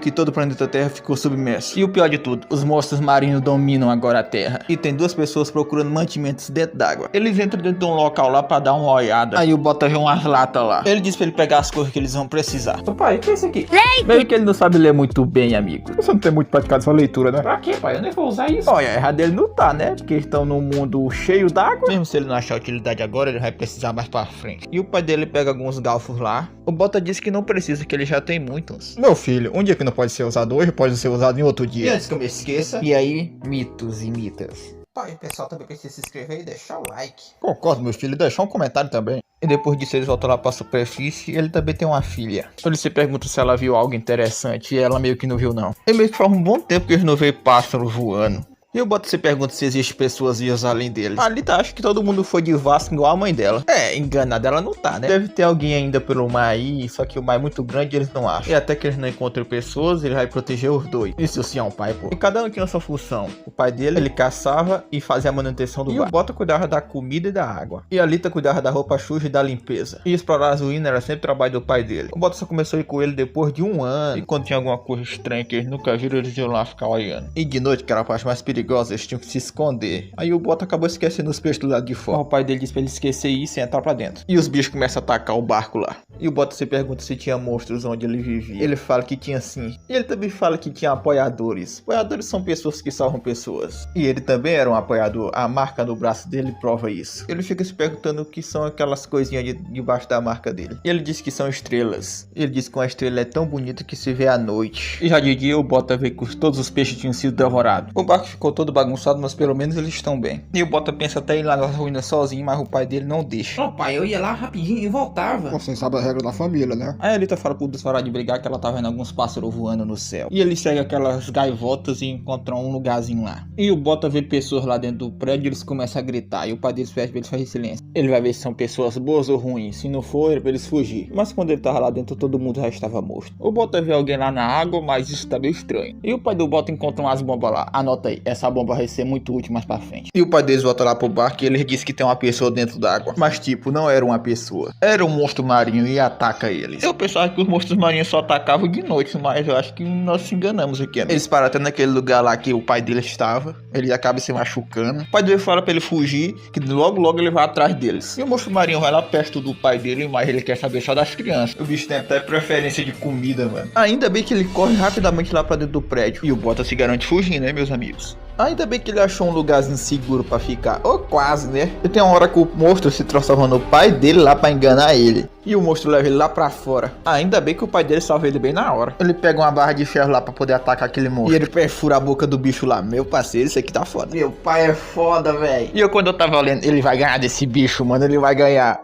que todo o planeta Terra ficou submerso. E o pior de tudo, os monstros marinhos dominam agora a Terra. E tem duas pessoas procurando mantimentos dentro d'água. Eles entram dentro de um local lá pra dar uma olhada. Aí o Bota vê umas latas lá. Ele diz pra ele pegar as coisas que eles vão precisar. Ô pai, o que é isso aqui? Leite! Meio que ele não sabe ler muito bem, amigo. Você não tem muito praticado sua leitura, né? Pra quê, pai? Eu nem vou usar isso. Olha, errado ele não tá, né? Porque estão num mundo cheio d'água. Mesmo se ele não achar utilidade agora, ele vai precisar mais pra frente. E o pai dele pega alguns galfos lá. O Bota diz que não precisa, que ele já tem muitos. Meu filho, um dia que não pode ser usado hoje, pode ser usado em outro E dia. antes que eu me esqueça, e aí, mitos e mitas. Pai, o pessoal também precisa se inscrever e deixar o like. Concordo, meu filho, deixar um comentário também. E depois disso eles voltam lá pra superfície e ele também tem uma filha. Ele se pergunta se ela viu algo interessante e ela meio que não viu não. E meio que faz um bom tempo que eles não veem pássaro voando. E o Bota se pergunta se existem pessoas vivas além deles. A Alita acha que todo mundo foi de Vasco igual a mãe dela. É, enganada ela não tá, né? Deve ter alguém ainda pelo mar aí, só que o mar é muito grande e eles não acham. E até que eles não encontram pessoas, ele vai proteger os dois. Isso sim é um pai, pô. E cada um tinha sua função. O pai dele, ele caçava e fazia a manutenção do bar. E o Bota cuidava da comida e da água. E a Alita cuidava da roupa suja e da limpeza. E explorar as ruínas era sempre trabalho do pai dele. O Bota só começou a ir com ele depois de um ano. E quando tinha alguma coisa estranha que eles nunca viram, eles iam lá ficar olhando. E de noite, que era a parte mais perigosa, eles tinham que se esconder. Aí o Bota acabou esquecendo os peixes do lado de fora. O pai dele disse pra ele esquecer isso e entrar pra dentro. E os bichos começam a atacar o barco lá. E o Bota se pergunta se tinha monstros onde ele vivia. Ele fala que tinha sim. E ele também fala que tinha apoiadores. Apoiadores são pessoas que salvam pessoas. E ele também era um apoiador. A marca no braço dele prova isso. Ele fica se perguntando o que são aquelas coisinhas debaixo da marca dele. E ele diz que são estrelas. Ele diz que uma estrela é tão bonita que se vê à noite. E já de dia o Bota vê que todos os peixes tinham sido devorados. O barco ficou todo bagunçado, mas pelo menos eles estão bem. E o Bota pensa até ir lá nas ruínas sozinho, mas o pai dele não deixa. Ô pai, eu ia lá rapidinho e voltava. Você sabe a regra da família, né? Aí a Alita fala pro Bruce parar de brigar que ela tá vendo alguns pássaros voando no céu. E ele segue aquelas gaivotas e encontra um lugarzinho lá. E o Bota vê pessoas lá dentro do prédio e eles começam a gritar. E o pai deles pede pra eles fazerem silêncio. Ele vai ver se são pessoas boas ou ruins. Se não for, é pra eles fugir. Mas quando ele tava lá dentro, todo mundo já estava morto. O Bota vê alguém lá na água, mas isso tá meio estranho. E o pai do Bota encontra umas bombas lá. Anota aí, essa bomba vai ser muito útil mais pra frente. E o pai deles volta lá pro barco e ele diz que tem uma pessoa dentro d'água. Mas tipo, não era uma pessoa. Era um monstro marinho e ataca eles. Eu pensava que os monstros marinhos só atacavam de noite, mas eu acho que nós se enganamos aqui, né? Eles param até naquele lugar lá que o pai dele estava. Ele acaba se machucando. O pai dele fala pra ele fugir, que logo ele vai atrás deles. E o monstro marinho vai lá perto do pai dele, mas ele quer saber só das crianças. O bicho tem até preferência de comida, mano. Ainda bem que ele corre rapidamente lá pra dentro do prédio. E o Bota se garante fugindo, né, meus amigos? Ainda bem que ele achou um lugarzinho seguro pra ficar. Ou quase, né? E tem uma hora que o monstro se transforma no pai dele lá pra enganar ele. E o monstro leva ele lá pra fora. Ainda bem que o pai dele salva ele bem na hora. Ele pega uma barra de ferro lá pra poder atacar aquele monstro. E ele perfura a boca do bicho lá. Meu parceiro, isso aqui tá foda. Meu pai é foda, velho. E eu quando eu tava olhando, ele vai ganhar desse bicho, mano. Ele vai ganhar.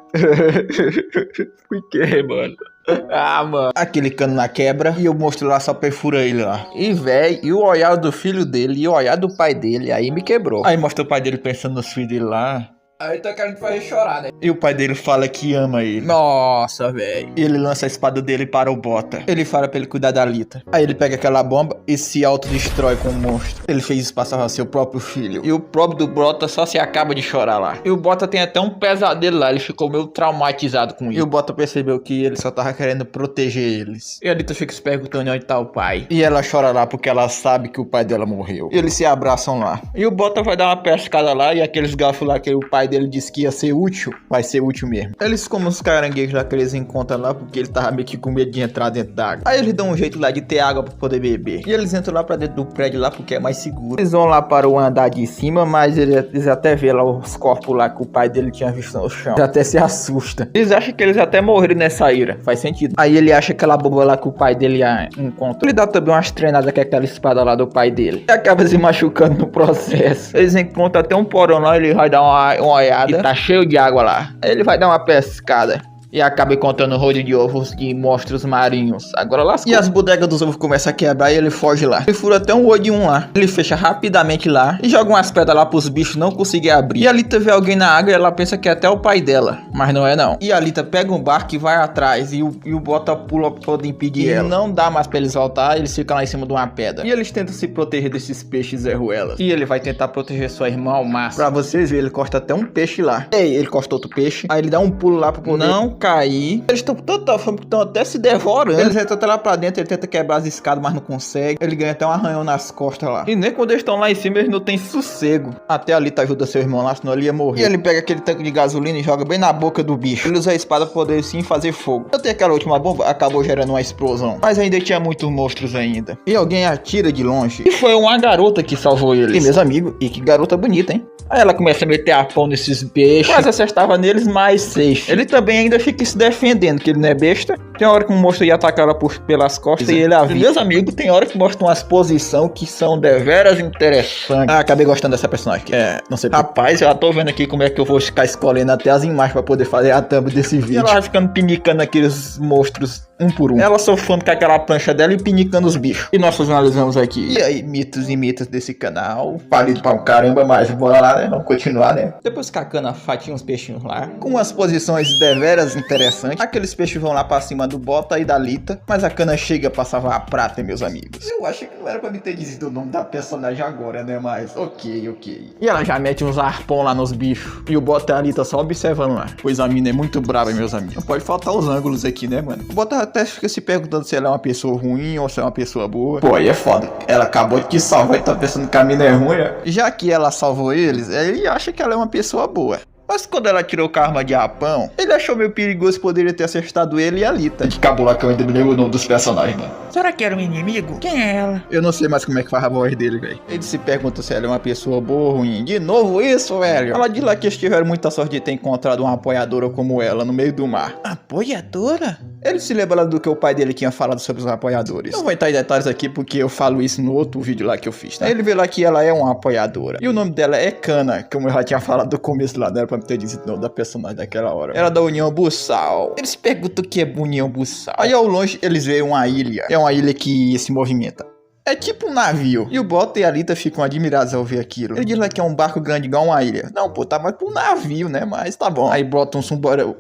Por que, mano? Ah, mano. Aquele cano na quebra e o monstro lá só perfura ele lá. E véi, e o olhar do filho dele e o olhar do pai dele, aí me quebrou. Aí mostra o pai dele pensando nos filhos dele lá. Aí tá querendo fazer chorar, né? E o pai dele fala que ama ele. Nossa, velho. Ele lança a espada dele para o Bota. Ele fala pra ele cuidar da Alita. Aí ele pega aquela bomba e se autodestrói com o monstro. Ele fez isso passar a seu próprio filho. E o próprio do Bota só se acaba de chorar lá. E o Bota tem até um pesadelo lá. Ele ficou meio traumatizado com isso. E o Bota percebeu que ele só tava querendo proteger eles. E a Alita fica se perguntando onde tá o pai. E ela chora lá porque ela sabe que o pai dela morreu. E eles se abraçam lá. E o Bota vai dar uma pescada lá e aqueles garfos lá que o pai dele disse que ia ser útil, vai ser útil mesmo. Eles comem os caranguejos lá que eles encontram lá, porque ele tava meio que com medo de entrar dentro da água. Aí eles dão um jeito lá de ter água pra poder beber. E eles entram lá pra dentro do prédio lá, porque é mais seguro. Eles vão lá para o andar de cima, mas eles até vê lá os corpos lá que o pai dele tinha visto no chão. Eles até se assusta. Eles acham que eles até morreram nessa ira. Faz sentido. Aí ele acha aquela bomba lá que o pai dele encontra. Ele dá também umas treinadas com aquela espada lá do pai dele. E acaba se machucando no processo. Eles encontram até um porão lá, ele vai dar uma olhada. Tá cheio de água lá. Ele vai dar uma pescada. E acaba encontrando um rolo de ovos de monstros marinhos. Agora lascou. E as bodegas dos ovos começam a quebrar e ele foge lá. Ele fura até um olho de um lá. Ele fecha rapidamente lá e joga umas pedras lá pros bichos não conseguirem abrir. E a Alita vê alguém na água e ela pensa que é até o pai dela. Mas não é não. E a Alita pega um barco e vai atrás. E o Bota pula pra poder impedir ela. Não dá mais pra eles voltar. Eles ficam lá em cima de uma pedra. E eles tentam se proteger desses peixes erruelas. E ele vai tentar proteger sua irmã ao máximo. Pra vocês verem, ele corta até um peixe lá. Ei, ele corta outro peixe. Aí ele dá um pulo lá pra poder... Não cair. Eles estão com tanta fome que estão até se devorando. Eles entram até lá pra dentro, ele tenta quebrar as escadas, mas não consegue. Ele ganha até um arranhão nas costas lá. E nem quando eles estão lá em cima, eles não têm sossego. Até a Alita ajuda seu irmão lá, senão ele ia morrer. E ele pega aquele tanque de gasolina e joga bem na boca do bicho. Ele usa a espada pra poder sim fazer fogo. Até aquela última bomba acabou gerando uma explosão. Mas ainda tinha muitos monstros ainda. E alguém atira de longe. E foi uma garota que salvou eles. E meus amigos, e que garota bonita, hein? Aí ela começa a meter a pão nesses peixes. Quase acertava neles, mas safe. Ele também ainda fica se defendendo, que ele não é besta. Tem hora que um monstro ia atacar ela pelas costas e ele avisa. Meus amigos, tem hora que mostram umas posições que são deveras interessantes. Ah, acabei gostando dessa personagem. Não sei. Rapaz, eu já tô vendo aqui como é que eu vou ficar escolhendo até as imagens pra poder fazer a thumb desse vídeo. E ela vai ficando pinicando aqueles monstros um por um. Ela sofrendo com aquela prancha dela e pinicando os bichos. E nós finalizamos aqui. E aí, mitos e mitos desse canal. Palido pra um caramba, mas bora lá, né? Vamos continuar, né? Depois que a cana fatia uns peixinhos lá, com umas posições deveras interessantes. Aqueles peixes vão lá pra cima do Bota e da Alita, mas a cana chega pra salvar a prata, meus amigos. Eu acho que não era pra me ter dizido o nome da personagem agora, né? Mas ok. E ela já mete uns arpão lá nos bichos. E o Bota e a Alita só observando lá. Pois a mina é muito brava, meus amigos. Não pode faltar os ângulos aqui, né, mano? O Bota até fica se perguntando se ela é uma pessoa ruim ou se é uma pessoa boa. Pô, aí é foda. Ela acabou de te salvar e tá pensando que a mina é ruim, né? Já que ela salvou eles, ele acha que ela é uma pessoa boa. Mas quando ela tirou com a arma de arpão, ele achou meio perigoso poderia ter acertado ele e a Alita. Acabou lá que eu ainda me lembro o nome dos personagens, mano. Será que era um inimigo? Quem é ela? Eu não sei mais como é que faz a voz dele, velho. Ele se pergunta se ela é uma pessoa boa ou ruim. De novo isso, velho. Ela diz lá que eles tiveram muita sorte de ter encontrado uma apoiadora como ela no meio do mar. Apoiadora? Ele se lembra do que o pai dele tinha falado sobre os apoiadores. Não vou entrar em detalhes aqui porque eu falo isso no outro vídeo lá que eu fiz, tá? Ele vê lá que ela é uma apoiadora. E o nome dela é Kana, como eu já tinha falado no começo lá, não era pra me ter dito o nome da personagem daquela hora. Era da União Bussal. Eles perguntam o que é União Bussal. Aí ao longe eles veem uma ilha. É uma ilha que se movimenta. É tipo um navio. E o Bota e a Alita ficam admirados ao ver aquilo. Ele diz lá que é um barco grande igual uma ilha. Não, pô, tá mais pra um navio, né? Mas tá bom. Aí brota um submarino.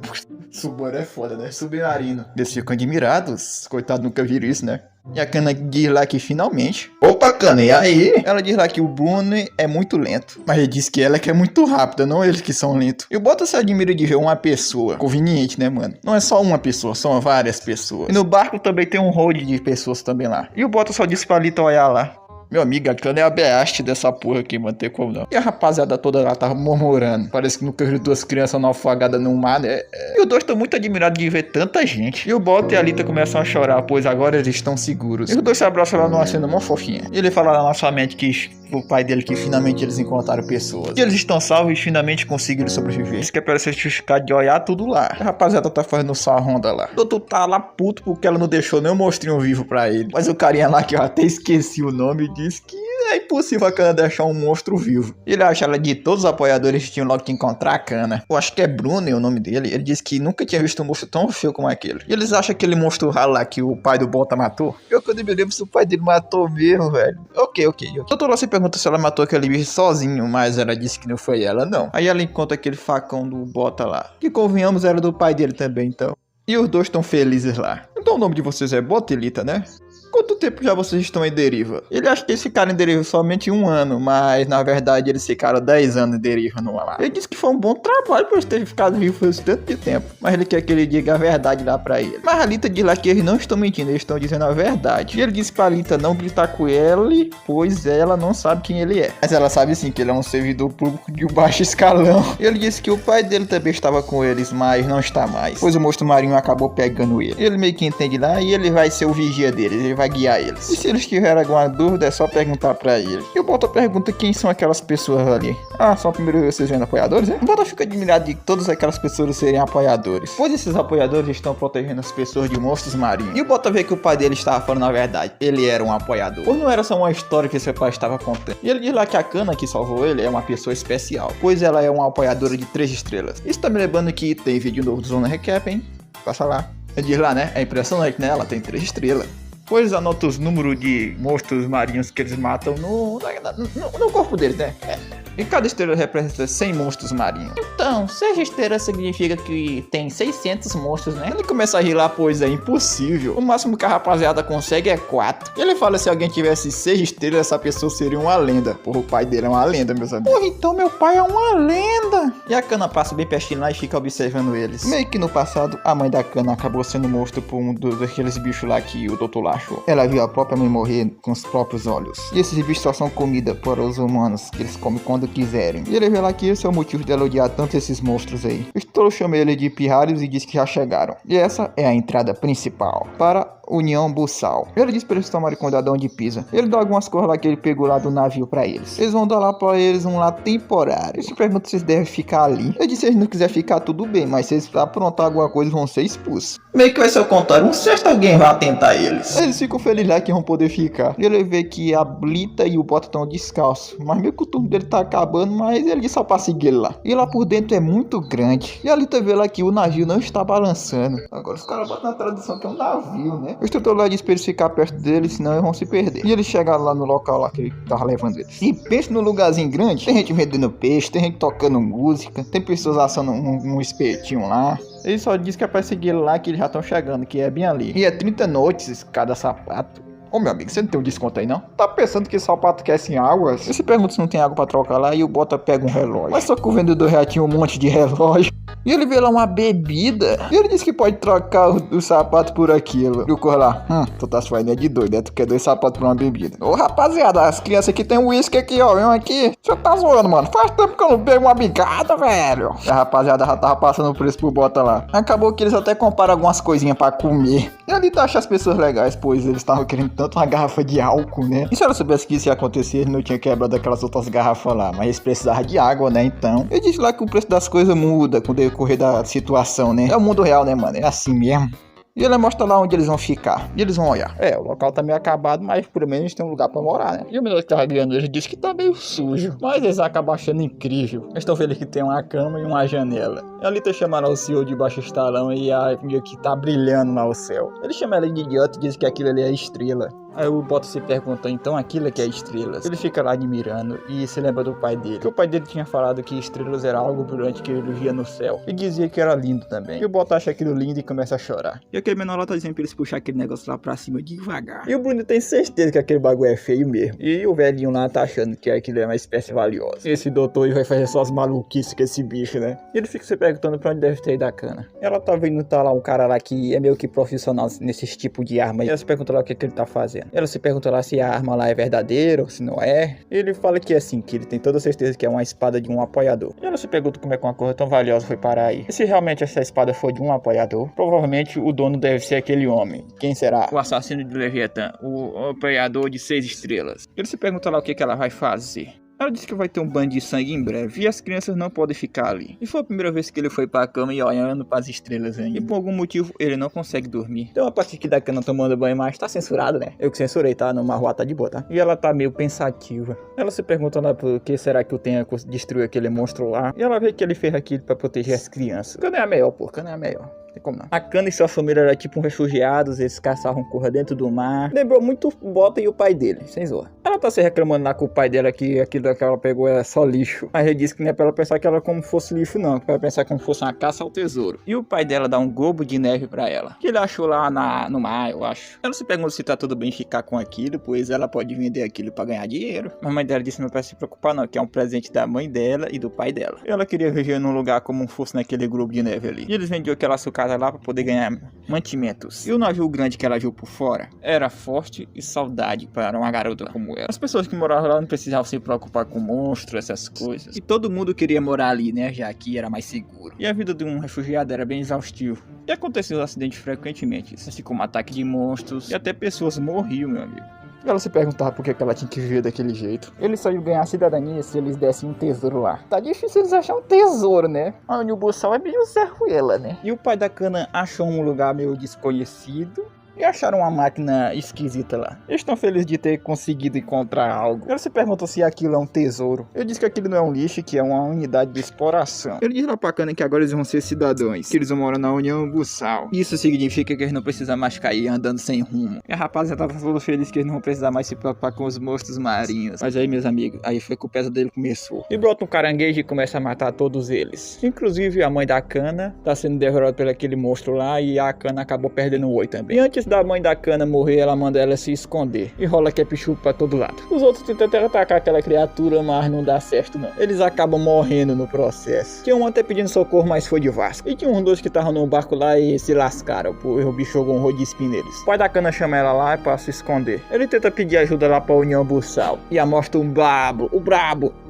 Submarino é foda, né? Submarino. Eles ficam admirados. Coitado, nunca viram isso, né? E a Kana diz lá que finalmente... Opa, Kana, e aí? Ela diz lá que o Bruno é muito lento. Mas ele diz que ela é que é muito rápida, não eles que são lentos. E o Bota se admira de ver uma pessoa. Conveniente, né, mano? Não é só uma pessoa, são várias pessoas. E no barco também tem um hold de pessoas também lá. E o Bota só disse pra Alita olhar lá. Meu amigo, a Kana é a beaste dessa porra aqui, mano, tem como não. E a rapaziada toda lá tava murmurando. Parece que nunca viu duas crianças naufragadas no mar, né? E os dois estão muito admirados de ver tanta gente. E o Bota e a Alita começam a chorar, pois agora eles estão seguros. E os dois se abraçam lá numa cena mó fofinha. E ele fala lá na sua mente que o pai dele que finalmente eles encontraram pessoas. E eles estão salvos e finalmente conseguiram sobreviver. Isso que é pra ser justificado de olhar tudo lá. A rapaziada tá fazendo sua ronda lá. O doutor tá lá puto porque ela não deixou nem o monstrinho vivo pra ele. Mas o carinha lá que eu até esqueci o nome disse que é impossível a Kana deixar um monstro vivo. Ele acha ela de todos os apoiadores tinham logo que encontrar a Kana. Eu acho que é Bruno é o nome dele. Ele disse que nunca tinha visto um monstro tão feio como aquele. E eles acham aquele monstro ralo lá que o pai do Bota matou. Eu quando me lembro se o pai dele matou mesmo, velho. Ok. O doutor lá se pergunta se ela matou aquele bicho sozinho, mas ela disse que não foi ela, não. Aí ela encontra aquele facão do Bota lá. Que convenhamos era do pai dele também, então. E os dois estão felizes lá. Então o nome de vocês é Bota e Alita, né? Quanto tempo já vocês estão em deriva? Ele acha que eles ficaram em deriva somente 1 ano, mas na verdade eles ficaram 10 anos em deriva no mar. Ele disse que foi um bom trabalho por eles terem ficado vivos esse tanto de tempo, mas ele quer que ele diga a verdade lá pra ele. Mas a Alita diz lá que eles não estão mentindo, eles estão dizendo a verdade. E ele disse pra Alita não gritar com ele, pois ela não sabe quem ele é. Mas ela sabe sim que ele é um servidor público de baixo escalão. E ele disse que o pai dele também estava com eles, mas não está mais, pois o monstro marinho acabou pegando ele. Ele meio que entende lá e ele vai ser o vigia deles, ele vai guiar eles. E se eles tiverem alguma dúvida, é só perguntar pra ele. E o Bota pergunta quem são aquelas pessoas ali. Ah, são a primeira vez que vocês vendo apoiadores, é? O Bota fica admirado de todas aquelas pessoas serem apoiadores, pois esses apoiadores estão protegendo as pessoas de monstros marinhos. E o Bota vê que o pai dele estava falando a verdade. Ele era um apoiador. Pois não era só uma história que seu pai estava contando. E ele diz lá que a Kana que salvou ele é uma pessoa especial, pois ela é uma apoiadora de 3 estrelas. Isso tá me lembrando que tem vídeo novo do Zona Recap, hein? Passa lá. Ele diz lá, né? É impressionante, né? Ela tem 3 estrelas. Pois anota os números de monstros marinhos que eles matam no corpo deles, né? E cada estrela representa 100 monstros marinhos. Então, 6 estrelas significa que tem 600 monstros, né? Ele começa a rir lá, pois é impossível. O máximo que a rapaziada consegue é 4. Ele fala se alguém tivesse 6 estrelas, essa pessoa seria uma lenda. Porra, o pai dele é uma lenda, meus amigos. Porra, então meu pai é uma lenda. E a Cana passa bem pertinho lá e fica observando eles. Meio que no passado, a mãe da Cana acabou sendo morta por um daqueles bichos lá que o doutor lá achou. Ela viu a própria mãe morrer com os próprios olhos. E esses bichos só são comida para os humanos, que eles comem quando quiserem. E ele vê lá que esse é o motivo dela odiar tanto esses monstros aí. O Stroll chama ele de pirralhos e diz que já chegaram. E essa é a entrada principal para União Bussal. Ele diz pra eles tomarem cuidado onde pisa. Ele dá algumas coisas lá que ele pegou lá do navio pra eles. Eles vão dar lá pra eles um lá temporário. Eles se perguntam se eles devem ficar ali. Ele disse que se eles não quiserem ficar tudo bem, mas se eles aprontar alguma coisa vão ser expulsos. Meio que vai ser o contrário, um certo alguém vai atentar eles. Eles ficam felizes lá que vão poder ficar. Ele vê que a Blita e o Bota estão descalços. Mas meio que o turno dele tá acabando, mas ele disse só pra seguir ele lá. E lá por dentro é muito grande. E a Lita vê lá que o navio não está balançando. Agora os caras botam na tradução que é um navio, né? O instrutor lá diz pra eles ficar perto dele, senão eles vão se perder. E eles chegaram lá no local lá que ele tava levando eles. E pensa num lugarzinho grande. Tem gente vendendo peixe, tem gente tocando música, tem pessoas assando um espetinho lá. Ele só diz que é pra seguir lá que eles já estão chegando, que é bem ali. E é 30 noites cada sapato. Ô meu amigo, você não tem um desconto aí não? Tá pensando que sapato quer sem água? Você se pergunta se não tem água pra trocar lá e o Bota pega um relógio. Mas só que o vendedor já tinha um monte de relógio. E ele vê lá uma bebida. E ele disse que pode trocar o sapato por aquilo. E o cor lá, tu tá suando de doido, né? Tu quer 2 sapatos por uma bebida. Ô rapaziada, as crianças aqui tem um uísque aqui, ó. Vem aqui. Você tá zoando, mano. Faz tempo que eu não pego uma bigada, velho. A rapaziada já tava passando o preço pro Bota lá. Acabou que eles até compraram algumas coisinhas pra comer. E ali tá achando as pessoas legais, pois eles estavam querendo tanto uma garrafa de álcool, né? E se ela soubesse que isso ia acontecer, ele não tinha quebrado aquelas outras garrafas lá. Mas eles precisavam de água, né? Então, ele disse lá que o preço das coisas muda com o decorrer da situação, né? É o mundo real, né, mano? É assim mesmo. E ele mostra lá onde eles vão ficar. E eles vão olhar. É, o local tá meio acabado, mas pelo menos tem um lugar pra morar, né? E o menino que tava guiando ele disse que tá meio sujo. Mas eles acabam achando incrível. Eles estão felizes que tem uma cama e uma janela. E ali tá chamando o senhor de baixo estalão e a meio que tá brilhando lá o céu. Ele chama ela de idiota e diz que aquilo ali é estrela. Aí o Bota se pergunta, então aquilo é que é estrelas? Ele fica lá admirando e se lembra do pai dele. Que o pai dele tinha falado que estrelas era algo brilhante que ele via no céu. E dizia que era lindo também. E o Bota acha aquilo lindo e começa a chorar. E aquele menor lá tá dizendo pra eles puxar aquele negócio lá pra cima devagar. E o Bruno tem certeza que aquele bagulho é feio mesmo. E o velhinho lá tá achando que aquilo é uma espécie valiosa. Esse doutor vai fazer só as maluquices com esse bicho, né? E ele fica se perguntando pra onde deve ter ido a Cana. Ela tá vendo tá lá um cara lá que é meio que profissional nesse tipo de arma. E ela se pergunta lá o que ele tá fazendo. Ela se pergunta lá se a arma lá é verdadeira ou se não é. Ele fala que é sim, que ele tem toda certeza que é uma espada de um apoiador. E ela se pergunta como é que uma coisa tão valiosa foi parar aí. E se realmente essa espada for de um apoiador, provavelmente o dono deve ser aquele homem. Quem será? O assassino de Leviatã, o apoiador de 6 estrelas. Ele se pergunta lá o que ela vai fazer. Ela disse que vai ter um banho de sangue em breve e as crianças não podem ficar ali. E foi a primeira vez que ele foi pra cama e olhando para as estrelas ainda. E por algum motivo ele não consegue dormir. Então a parte aqui da Cana tomando banho, mas tá censurado, né? Eu que censurei, tá? No Marruá tá de boa, tá? E ela tá meio pensativa. Ela se pergunta lá por que será que o Tenha destruiu aquele monstro lá. E ela vê que ele fez aquilo pra proteger as crianças. Cana é a melhor, pô. Cana é a melhor. Tem como não. A Cana e sua família era tipo um refugiados, eles caçavam corra dentro do mar. Lembrou muito o Bota e o pai dele, sem zoa. Ela tá se reclamando lá com o pai dela que aquilo que ela pegou é só lixo. Mas ele disse que não é pra ela pensar que ela como fosse lixo não, que pra ela pensar como fosse uma caça ao tesouro. E o pai dela dá um globo de neve pra ela, que ele achou lá no mar, eu acho. Ela se pergunta se tá tudo bem ficar com aquilo, pois ela pode vender aquilo pra ganhar dinheiro. Mas a mãe dela disse não pra se preocupar não, que é um presente da mãe dela e do pai dela. Ela queria viver num lugar como fosse naquele globo de neve ali. E eles vendiam aquela sucata lá pra poder ganhar mantimentos. E o navio grande que ela viu por fora era forte e saudade para uma garota como ela. As pessoas que moravam lá não precisavam se preocupar com monstros, essas coisas. E todo mundo queria morar ali, né? Já que era mais seguro. E a vida de um refugiado era bem exaustivo. E aconteciam acidentes frequentemente, assim como ataque de monstros. E até pessoas morriam, meu amigo. Ela se perguntava por que ela tinha que viver daquele jeito. Eles só iam ganhar cidadania se eles dessem um tesouro lá. Tá difícil eles achar um tesouro, né? A União Bussal é meio serruela, né? E o pai da Cana achou um lugar meio desconhecido. e acharam uma máquina esquisita lá. Eles estão felizes de ter conseguido encontrar algo. Ele se perguntou se aquilo é um tesouro. Eu disse que aquilo não é um lixo, que é uma unidade de exploração. Ele diz lá pra Kana que agora eles vão ser cidadãos, que eles vão morar na União Buçal. Isso significa que eles não precisam mais cair andando sem rumo. E a rapaziada tava toda feliz que eles não vão precisar mais se preocupar com os monstros marinhos. Mas aí, meus amigos, aí foi que o pesadelo começou. E brota um caranguejo e começa a matar todos eles. Inclusive a mãe da Kana tá sendo devorada por aquele monstro lá, e a Kana acabou perdendo o oi também. E antes da mãe da Kana morrer, ela manda ela se esconder. E rola ketchup pra todo lado. Os outros tentam atacar aquela criatura, mas não dá certo não. Eles acabam morrendo no processo. Tinha um até pedindo socorro, mas foi de Vasco. E tinha uns dois que estavam no barco lá e se lascaram, porque o bicho jogou um rodo de espinho neles. O pai da Kana chama ela lá pra se esconder. Ele tenta pedir ajuda lá pra União Buçal. E a mostra um brabo,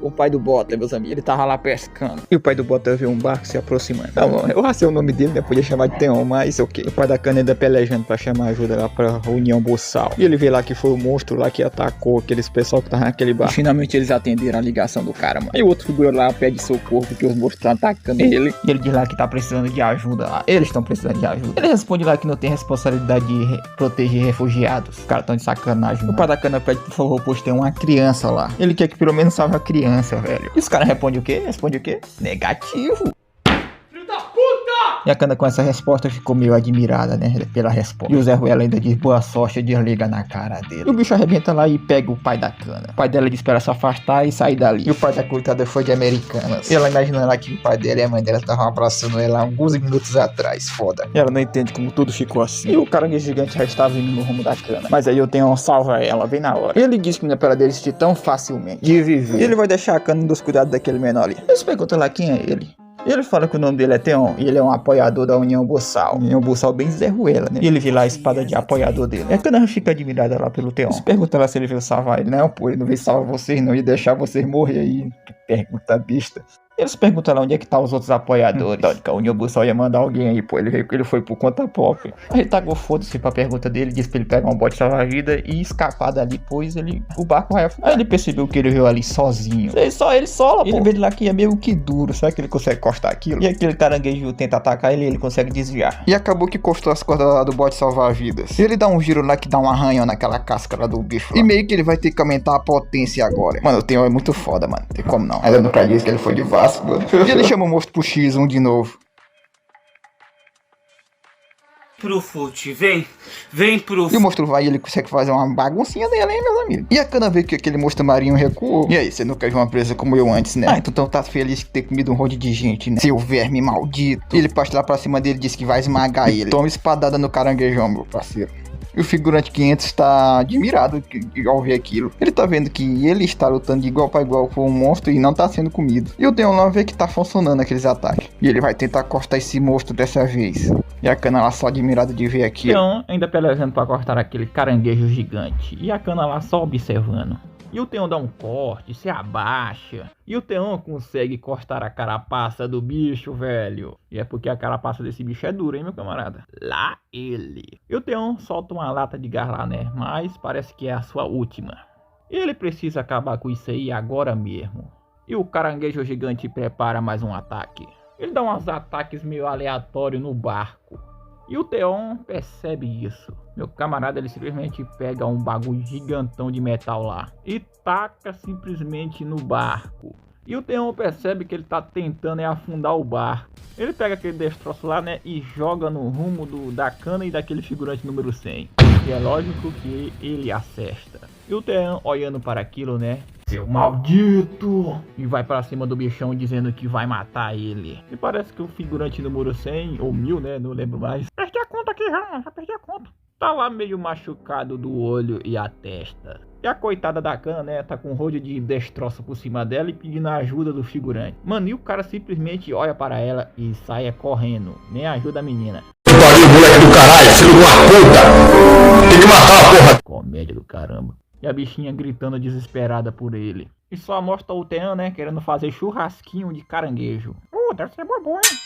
o pai do Bota, meus amigos. Ele tava lá pescando. E o pai do Bota vê um barco se aproximando. Tá bom, eu racei o nome dele, né? Podia chamar de Theon, mas ok. O pai da Kana ainda pelejando pra chamar ajuda lá pra União Buçal. E ele vê lá que foi o monstro lá que atacou aqueles pessoal que tava naquele barco. E finalmente eles atenderam a ligação do cara, mano. E o outro figura lá pede socorro porque os monstros estão atacando ele. E ele diz lá que tá precisando de ajuda lá. Eles estão precisando de ajuda. Ele responde lá que não tem responsabilidade de proteger refugiados. Os caras tão de sacanagem. O pai da Kana pede por favor, pois tem uma criança lá. Ele quer que pelo menos salve a criança, velho. E os caras respondem o quê? Responde o quê? Negativo. E a Kana com essa resposta ficou meio admirada, né, pela resposta. E o Zé Ruela ainda diz boa sorte e desliga na cara dele. E o bicho arrebenta lá e pega o pai da Kana. O pai dela diz pra ela se afastar e sair dali. E o pai da coitada foi de Americanas. E ela imaginando lá que o pai dela e a mãe dela estavam abraçando ela alguns minutos atrás. Foda. E ela não entende como tudo ficou assim. E o caranguejo gigante já estava indo no rumo da Kana. Mas aí eu tenho um salva ela, bem na hora. Ele diz que não é pra desistir tão facilmente de viver. E ele vai deixar a Kana dos cuidados daquele menor ali. Eles perguntam lá quem é ele. E ele fala que o nome dele é Theon, e ele é um apoiador da União Buçal. União Buçal bem Zé Ruela, né? E ele vê lá a espada de apoiador dele. E a Kana fica admirada lá pelo Theon. Se pergunta lá se ele veio salvar ele. Não, pô, ele não veio salvar vocês não, ia deixar vocês morrer aí. Que pergunta besta. Eles perguntam lá onde é que tá os outros apoiadores. Que a União Buçal ia mandar alguém aí, pô. Ele foi por conta própria. Aí ele tagou foda-se pra pergunta dele, disse pra ele pegar um bote salva-vida e escapar dali, pois o barco vai afundar. Aí ele percebeu que ele veio ali sozinho. Só ele sola, pô. Ele vê lá que é meio que duro, será que ele consegue cortar aquilo? E aquele caranguejo tenta atacar ele e ele consegue desviar. E acabou que cortou as cordas lá do bote salva-vidas. Ele dá um giro lá que dá um arranhão naquela casca lá do bicho lá. E meio que ele vai ter que aumentar a potência agora. Mano, o Theon é muito foda, mano. Não tem como não. Ainda nunca disse que ele foi de Vasco. E ele chama o monstro pro X1 de novo. Pro Fute, vem pro... E o monstro vai e ele consegue fazer uma baguncinha dele, hein, meus amigos? E a Kana vê que aquele monstro marinho recuou. E aí, você nunca viu uma presa como eu antes, né? Ah, então tá feliz de ter comido um monte de gente, né? Seu verme maldito. E ele parte lá pra cima dele e diz que vai esmagar ele. Toma espadada no caranguejão, meu parceiro. E o figurante 500 está admirado ao ver aquilo. Ele tá vendo que ele está lutando de igual para igual com um monstro e não tá sendo comido. E o Theon lá vê que tá funcionando aqueles ataques. E ele vai tentar cortar esse monstro dessa vez. E a Kana lá só admirada de ver aquilo. Theon ainda pelejando para cortar aquele caranguejo gigante. E a Kana lá só observando. E o Theon dá um corte, se abaixa. E o Theon consegue cortar a carapaça do bicho, velho. E é porque a carapaça desse bicho é dura, hein, meu camarada? Lá ele. E o Theon solta uma lata de gás lá, né? Mas parece que é a sua última. E ele precisa acabar com isso aí agora mesmo. E o caranguejo gigante prepara mais um ataque. Ele dá uns ataques meio aleatórios no barco. E o Theon percebe isso. Meu camarada, ele simplesmente pega um bagulho gigantão de metal lá e taca simplesmente no barco. E o Theon percebe que ele tá tentando afundar o barco. Ele pega aquele destroço lá, né, e joga no rumo da Kana e daquele figurante número 100. E é lógico que ele acerta. E o Theon olhando para aquilo, né, seu maldito! E vai pra cima do bichão dizendo que vai matar ele. E parece que o figurante número 100 ou 1000, né, não lembro mais. Perdi a conta aqui já perdi a conta. Tá lá meio machucado do olho e a testa. E a coitada da Kana, né, tá com um rodo de destroço por cima dela e pedindo a ajuda do figurante. Mano, e o cara simplesmente olha para ela e sai correndo. Nem ajuda a menina. Pariu, moleque do caralho, filho de uma puta! Tem que matar a porra! Comédia do caramba. E a bichinha gritando desesperada por ele. E só mostra o Theon, né, querendo fazer churrasquinho de caranguejo. Deve ser bom, hein?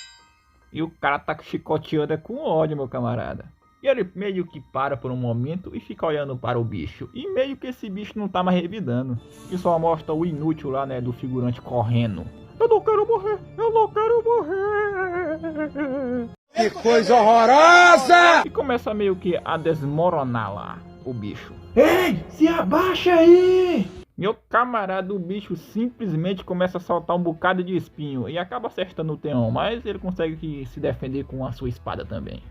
E o cara tá chicoteando com ódio, meu camarada. E ele meio que para por um momento e fica olhando para o bicho. E meio que esse bicho não tá mais revidando. E só mostra o inútil lá, né, do figurante correndo. Eu não quero morrer, eu não quero morrer. Que coisa horrorosa! E começa meio que a desmoronar lá o bicho. Ei, se abaixa aí! Meu camarada, o bicho simplesmente começa a soltar um bocado de espinho e acaba acertando o Theon, mas ele consegue se defender com a sua espada também.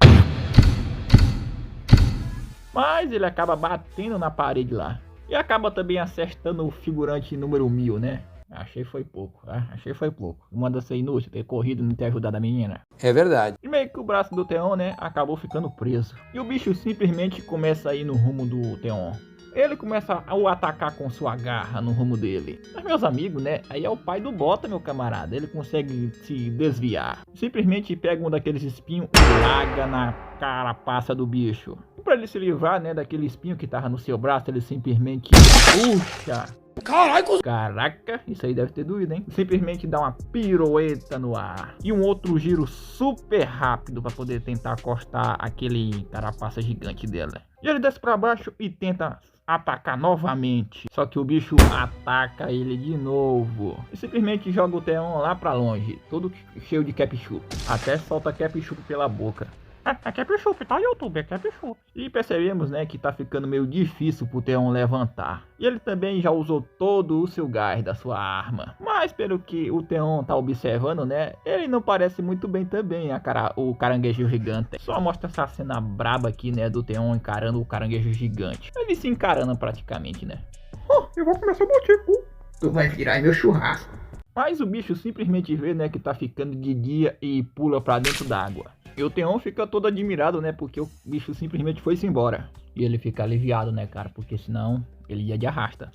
Mas ele acaba batendo na parede lá. E acaba também acertando o figurante número 1000, né? Achei foi pouco, tá? Achei foi pouco. Manda ser inútil ter corrido e não ter ajudado a menina. É verdade. E meio que o braço do Theon, né, acabou ficando preso. E o bicho simplesmente começa a ir no rumo do Theon. Ele começa a o atacar com sua garra no rumo dele. Mas meus amigos, né, aí é o pai do Bota, meu camarada. Ele consegue se desviar. Simplesmente pega um daqueles espinhos e larga na carapaça do bicho. E pra ele se livrar, né, daquele espinho que tava no seu braço, ele simplesmente puxa. Caraca, isso aí deve ter doído, hein? Simplesmente dá uma pirueta no ar. E um outro giro super rápido para poder tentar acostar aquele carapaça gigante dela. E ele desce para baixo e tenta atacar novamente. Só que o bicho ataca ele de novo. E simplesmente joga o Theon lá para longe. Todo cheio de ketchup. Até solta ketchup pela boca. É ketchup, tá, YouTube? É ketchup. E percebemos, né, que tá ficando meio difícil pro Theon levantar. E ele também já usou todo o seu gás da sua arma. Mas pelo que o Theon tá observando, né, ele não parece muito bem também, o caranguejo gigante. Só mostra essa cena braba aqui, né, do Theon encarando o caranguejo gigante. Ele se encarando praticamente, né. Eu vou começar a bater, pô. Tu vai virar meu churrasco. Mas o bicho simplesmente vê, né, que tá ficando de dia e pula pra dentro d'água. E o Theon fica todo admirado, né, porque o bicho simplesmente foi-se embora. E ele fica aliviado, né, cara, porque senão ele ia de arrasta.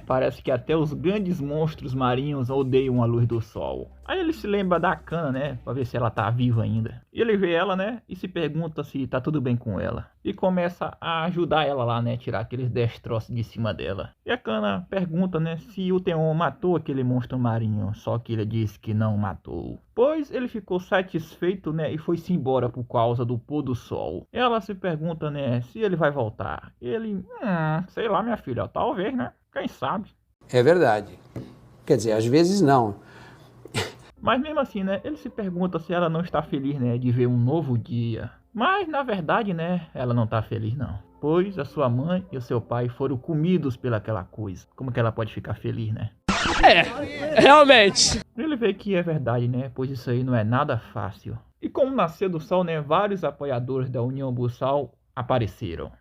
Parece que até os grandes monstros marinhos odeiam a luz do sol. Aí ele se lembra da Akana, né, pra ver se ela tá viva ainda. E ele vê ela, né, e se pergunta se tá tudo bem com ela. E começa a ajudar ela lá, né, tirar aqueles destroços de cima dela. E a Akana pergunta, né, se o Theon matou aquele monstro marinho, só que ele disse que não matou. Pois ele ficou satisfeito, né, e foi-se embora por causa do pôr do sol. Ela se pergunta, né, se ele vai voltar. Ele, sei lá, minha filha, talvez, né, quem sabe. É verdade. Quer dizer, às vezes não. Mas mesmo assim, né, ele se pergunta se ela não está feliz, né, de ver um novo dia. Mas, na verdade, né, ela não está feliz, não. Pois a sua mãe e o seu pai foram comidos pelaquela coisa. Como que ela pode ficar feliz, né? Realmente. Ele vê que é verdade, né, pois isso aí não é nada fácil. E com o nascer do sol, né, vários apoiadores da União Buçal apareceram.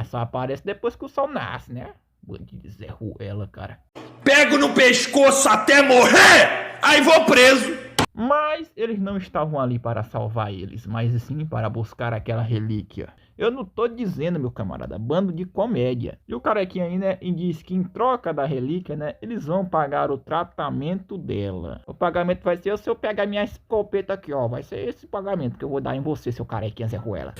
Só aparece depois que o sol nasce, né? Bandido Zé Ruela, cara. Pego no pescoço até morrer, aí vou preso. Mas eles não estavam ali para salvar eles, mas sim para buscar aquela relíquia. Eu não tô dizendo, meu camarada, bando de comédia. E o carequinha aí, né, diz que em troca da relíquia, né, eles vão pagar o tratamento dela. O pagamento vai ser se eu pegar minha escopeta aqui, ó. Vai ser esse pagamento que eu vou dar em você, seu carequinha Zé Ruela.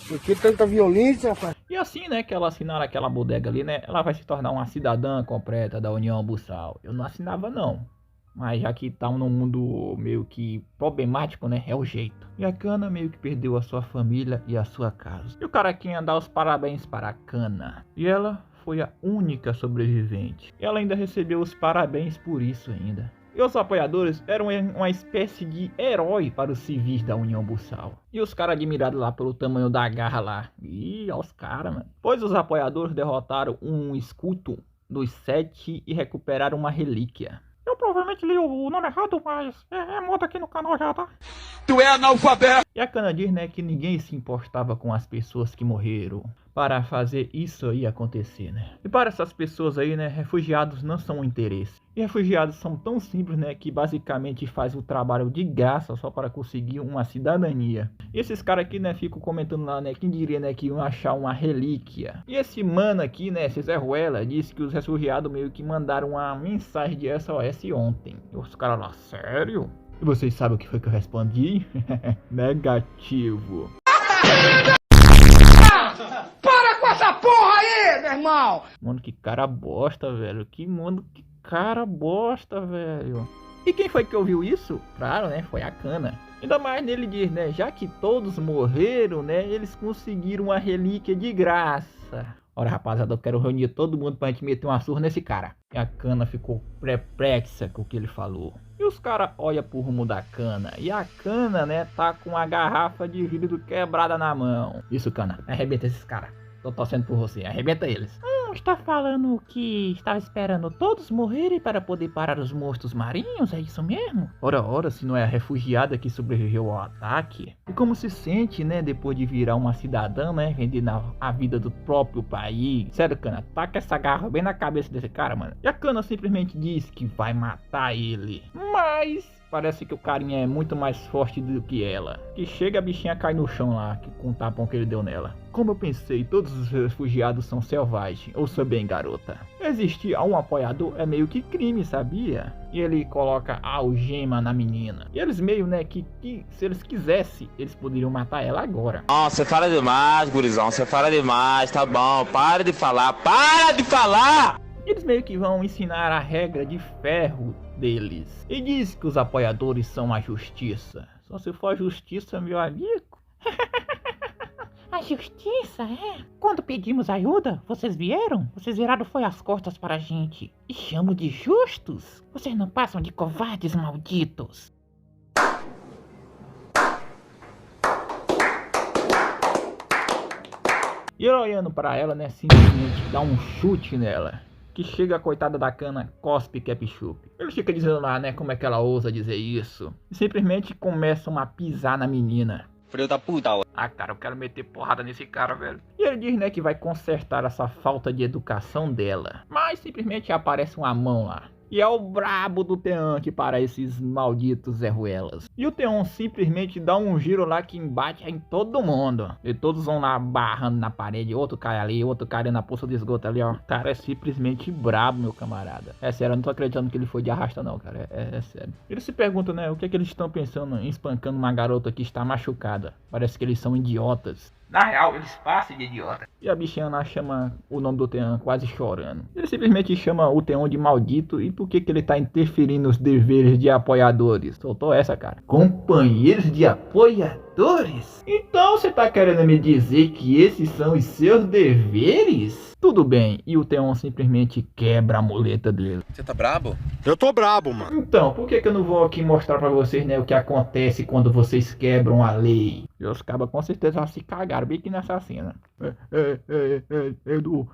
Por que tanta violência, rapaz? E assim, né, que ela assinar aquela bodega ali, né, ela vai se tornar uma cidadã completa da União Buçal. Eu não assinava, não. Mas já que tá num mundo meio que problemático, né, é o jeito. E a Akana meio que perdeu a sua família e a sua casa. E o carequinha dá os parabéns para a Akana. E ela foi a única sobrevivente. E ela ainda recebeu os parabéns por isso ainda. E os apoiadores eram uma espécie de herói para os civis da União Buçal. E os caras admirados lá pelo tamanho da garra lá. Ih, olha os caras, mano. Pois os apoiadores derrotaram um escudo dos 7 e recuperaram uma relíquia. Eu provavelmente li o nome errado, mas é moda aqui no canal já, tá? Tu é analfabeto. E a Akana diz, né, que ninguém se importava com as pessoas que morreram para fazer isso aí acontecer, né? E para essas pessoas aí, né, refugiados não são um interesse. E refugiados são tão simples, né, que basicamente faz o trabalho de graça só para conseguir uma cidadania. E esses caras aqui, né, ficam comentando lá, né, quem diria, né, que iam achar uma relíquia. E esse mano aqui, né, esse Zé Ruela, disse que os refugiados meio que mandaram uma mensagem de SOS ontem. E os caras lá, sério? E vocês sabem o que foi que eu respondi? Negativo. Para com essa porra aí, meu irmão! Mano, que cara bosta, velho. Que cara bosta, velho. E quem foi que ouviu isso? Claro, né? Foi a Akana. Ainda mais nele diz, né? Já que todos morreram, né? Eles conseguiram uma relíquia de graça. Ora, rapaziada, eu quero reunir todo mundo pra gente meter uma surra nesse cara. E a Cana ficou perplexa com o que ele falou. E os caras olham pro rumo da Cana. E a Cana, né, tá com a garrafa de vidro quebrada na mão. Isso, Cana, arrebenta esses caras. Tô torcendo por você, arrebenta eles. Está falando que estava esperando todos morrerem para poder parar os monstros marinhos, é isso mesmo? Ora, se não é a refugiada que sobreviveu ao ataque. E como se sente, né, depois de virar uma cidadã, né, vendendo a vida do próprio país. Sério, Cana, taca essa garra bem na cabeça desse cara, mano. E a Cana simplesmente diz que vai matar ele. Mas parece que o carinha é muito mais forte do que ela. Que chega, a bichinha cai no chão lá, com o tapão que ele deu nela. Como eu pensei, todos os refugiados são selvagens. Ouça bem, garota. Existir um apoiador é meio que crime, sabia? E ele coloca a algema na menina. E eles meio, né, que se eles quisessem, eles poderiam matar ela agora. Não, você fala demais, gurizão. Você fala demais, tá bom. Para de falar, para de falar! Eles meio que vão ensinar a regra de ferro deles. E diz que os apoiadores são a justiça. Só se for a justiça, meu amigo. A justiça, é? Quando pedimos ajuda, vocês vieram? Vocês viraram foi as costas para a gente. E chamo de justos? Vocês não passam de covardes malditos. E ele olhando pra ela, né, simplesmente dá um chute nela. Que chega a coitada da Cana, cospe ketchup. Ele fica dizendo lá, né, como é que ela ousa dizer isso. E simplesmente começam a pisar na menina. Filho da puta, ó. Ah, cara, eu quero meter porrada nesse cara, velho. E ele diz, né, que vai consertar essa falta de educação dela. Mas simplesmente aparece uma mão lá. E é o brabo do Theon que para esses malditos Zé Ruelas. E o Theon simplesmente dá um giro lá que embate em todo mundo. E todos vão lá barrando na parede. Outro cai ali, outro cai ali na poça de esgoto ali, ó. Cara, é simplesmente brabo, meu camarada. É sério, eu não tô acreditando que ele foi de arrasta não, cara. É sério. Ele se pergunta, né, o que é que eles estão pensando em espancando uma garota que está machucada. Parece que eles são idiotas. Na real, eles passam de idiota. E a bichinha lá chama o nome do Theon quase chorando. Ele simplesmente chama o Theon de maldito. E por que ele tá interferindo nos deveres de apoiadores? Soltou essa, cara. Companheiros de apoiadores? Então você tá querendo me dizer que esses são os seus deveres? Tudo bem, e o Theon simplesmente quebra a muleta dele. Você tá brabo? Eu tô brabo, mano. Então, por que eu não vou aqui mostrar pra vocês, né, o que acontece quando vocês quebram a lei? E os cabas com certeza se cagaram bem aqui nessa cena. Edu,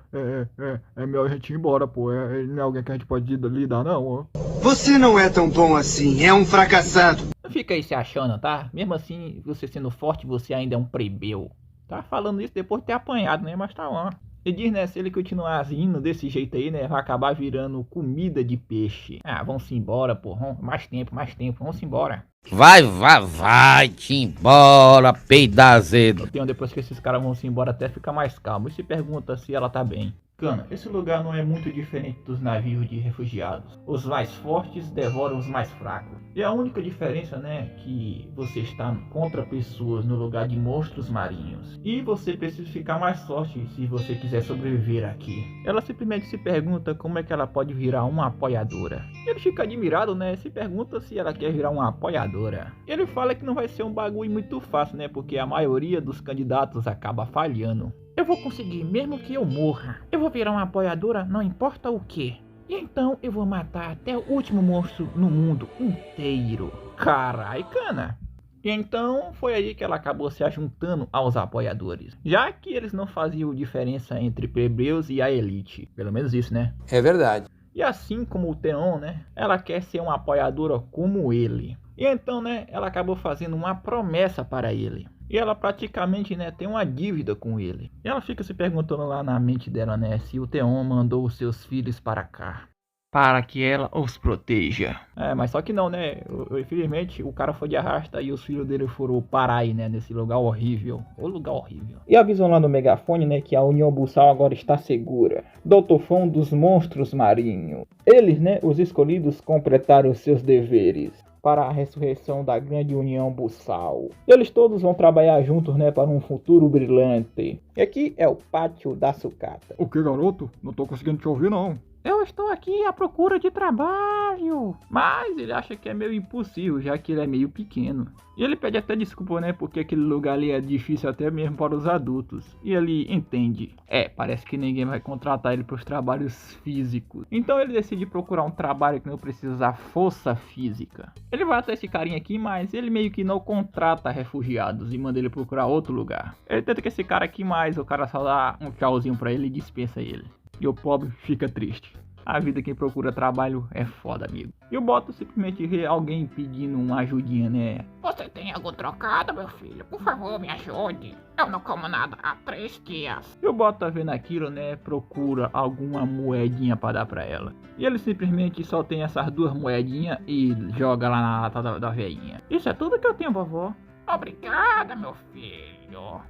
é melhor a gente ir embora, pô. Não é alguém que a gente pode lidar, não, ó. Você não é tão bom assim, é um fracassado. Não fica aí se achando, tá? Mesmo assim, você sendo forte, você ainda é um plebeu. Tá falando isso depois de ter apanhado, né? Mas tá lá. E diz, né, se ele continuar indo desse jeito aí, né, vai acabar virando comida de peixe. Ah, vamos embora, porra. Mais tempo, vamos embora. Vai-te embora, peida azedo. Então, depois que esses caras vão embora, até fica mais calmo. E se pergunta se ela tá bem. Cana, esse lugar não é muito diferente dos navios de refugiados. Os mais fortes devoram os mais fracos. E a única diferença, né, que você está contra pessoas no lugar de monstros marinhos. E você precisa ficar mais forte se você quiser sobreviver aqui. Ela simplesmente se pergunta como é que ela pode virar uma apoiadora. Ele fica admirado, né, se pergunta se ela quer virar uma apoiadora. Ele fala que não vai ser um bagulho muito fácil, né, porque a maioria dos candidatos acaba falhando. Eu vou conseguir, mesmo que eu morra. Eu vou virar uma apoiadora, não importa o que. E então eu vou matar até o último monstro no mundo inteiro. Carai, Cana. E então foi aí que ela acabou se ajuntando aos apoiadores. Já que eles não faziam diferença entre plebeus e a elite. Pelo menos isso, né? É verdade. E assim como o Theon, né? Ela quer ser uma apoiadora como ele. E então, né? Ela acabou fazendo uma promessa para ele. E ela praticamente, né, tem uma dívida com ele. E ela fica se perguntando lá na mente dela, né, se o Theon mandou os seus filhos para cá. Para que ela os proteja. Mas só que não, né, infelizmente o cara foi de arrasta e os filhos dele foram parar aí, né, nesse lugar horrível. O lugar horrível. E avisam lá no megafone, né, que a União Buçal agora está segura. Do tufão dos monstros marinhos. Eles, né, os escolhidos, completaram os seus deveres para a ressurreição da grande União Buçal. Eles todos vão trabalhar juntos, né, para um futuro brilhante. E aqui é o pátio da sucata. O que, garoto? Não tô conseguindo te ouvir, não. Eu estou aqui à procura de trabalho. Mas ele acha que é meio impossível, já que ele é meio pequeno. E ele pede até desculpa, né, porque aquele lugar ali é difícil até mesmo para os adultos. E ele entende. Parece que ninguém vai contratar ele para os trabalhos físicos. Então ele decide procurar um trabalho que não precisa usar força física. Ele vai até esse carinha aqui, mas ele meio que não contrata refugiados e manda ele procurar outro lugar. Ele tenta com esse cara aqui, mas o cara só dá um tchauzinho pra ele e dispensa ele. E o pobre fica triste. A vida quem procura trabalho é foda, amigo. E o Bota simplesmente vê alguém pedindo uma ajudinha, né? Você tem algum trocado, meu filho? Por favor, me ajude. Eu não como nada há 3 dias. E o Bota vendo aquilo, né? Procura alguma moedinha pra dar pra ela. E ele simplesmente só tem essas 2 moedinhas e joga lá na lata da velhinha. Isso é tudo que eu tenho, vovó. Obrigada, meu filho.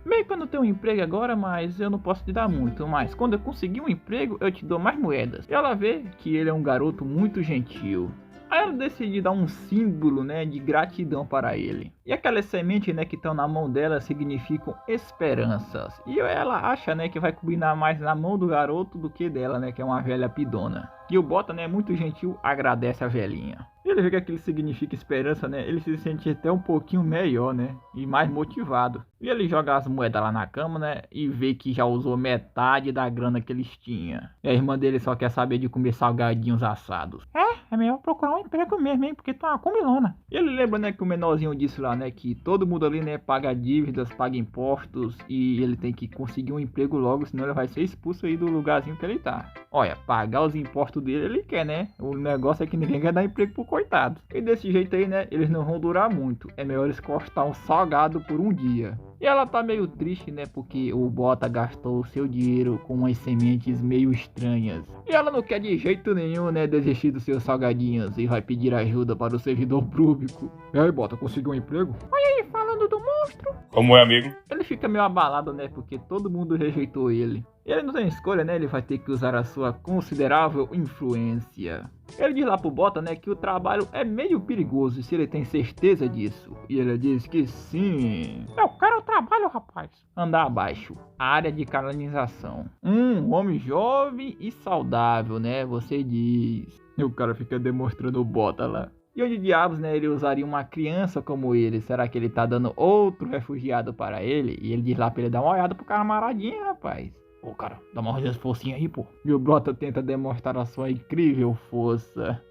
Meio que eu não tenho um emprego agora, mas eu não posso te dar muito. Mas quando eu conseguir um emprego, eu te dou mais moedas. E ela vê que ele é um garoto muito gentil. Aí ela decide dar um símbolo, né, de gratidão para ele. E aquelas sementes, né, que estão na mão dela significam esperanças. E ela acha, né, que vai combinar mais na mão do garoto do que dela, né, que é uma velha pidona. E o Bota, né, muito gentil, agradece a velhinha. Ele vê que aquilo significa esperança, né? Ele se sente até um pouquinho melhor, né? E mais motivado. E ele joga as moedas lá na cama, né? E vê que já usou metade da grana que eles tinham. E a irmã dele só quer saber de comer salgadinhos assados. É melhor procurar um emprego mesmo, hein? Porque tu é uma comilona. E ele lembra, né, que o menorzinho disse lá, né? Que todo mundo ali, né, paga dívidas, paga impostos. E ele tem que conseguir um emprego logo, senão ele vai ser expulso aí do lugarzinho que ele tá. Olha, pagar os impostos dele ele quer, né? O negócio é que ninguém quer dar emprego pro coitado. E desse jeito aí, né, eles não vão durar muito. É melhor eles cortar um salgado por um dia. E ela tá meio triste, né, porque o Bota gastou o seu dinheiro com umas sementes meio estranhas. E ela não quer de jeito nenhum, né, desistir dos seus salgadinhos e vai pedir ajuda para o servidor público. E aí, Bota, conseguiu um emprego? Olha aí, falando do monstro. Como é, amigo? Ele fica meio abalado, né, porque todo mundo rejeitou ele. Ele não tem escolha, né, ele vai ter que usar a sua considerável influência. Ele diz lá pro Bota, né, que o trabalho é meio perigoso, se ele tem certeza disso. E ele diz que sim. Eu quero o trabalho, rapaz. Andar abaixo. Área de canalização. Um homem jovem e saudável, né, você diz. E o cara fica demonstrando o Bota lá. E onde diabos, né, ele usaria uma criança como ele? Será que ele tá dando outro refugiado para ele? E ele diz lá pra ele dar uma olhada pro camaradinha, rapaz. Ô, cara, dá uma forcinha aí, pô. E o Bota tenta demonstrar a sua incrível força.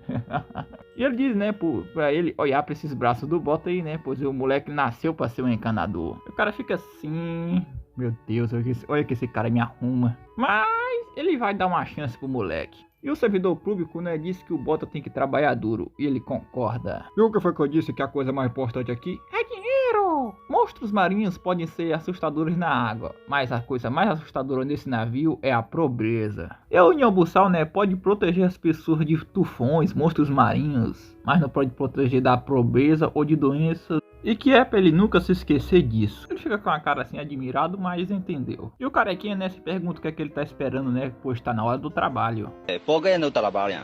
E ele diz, né, pra ele olhar pra esses braços do Bota aí, né? Pois o moleque nasceu pra ser um encanador. O cara fica assim... Meu Deus, olha que esse cara me arruma. Mas ele vai dar uma chance pro moleque. E o servidor público, né, disse que o Bota tem que trabalhar duro. E ele concorda. E o que foi que eu disse que a coisa mais importante aqui é dinheiro! Monstros marinhos podem ser assustadores na água, mas a coisa mais assustadora nesse navio é a pobreza. E a União Buçal, né, pode proteger as pessoas de tufões, monstros marinhos, mas não pode proteger da pobreza ou de doenças. E que é pra ele nunca se esquecer disso. Ele fica com a cara assim admirado, mas entendeu. E o carequinha, né, se pergunta o que é que ele tá esperando, né, pois tá na hora do trabalho. Por que não trabalha?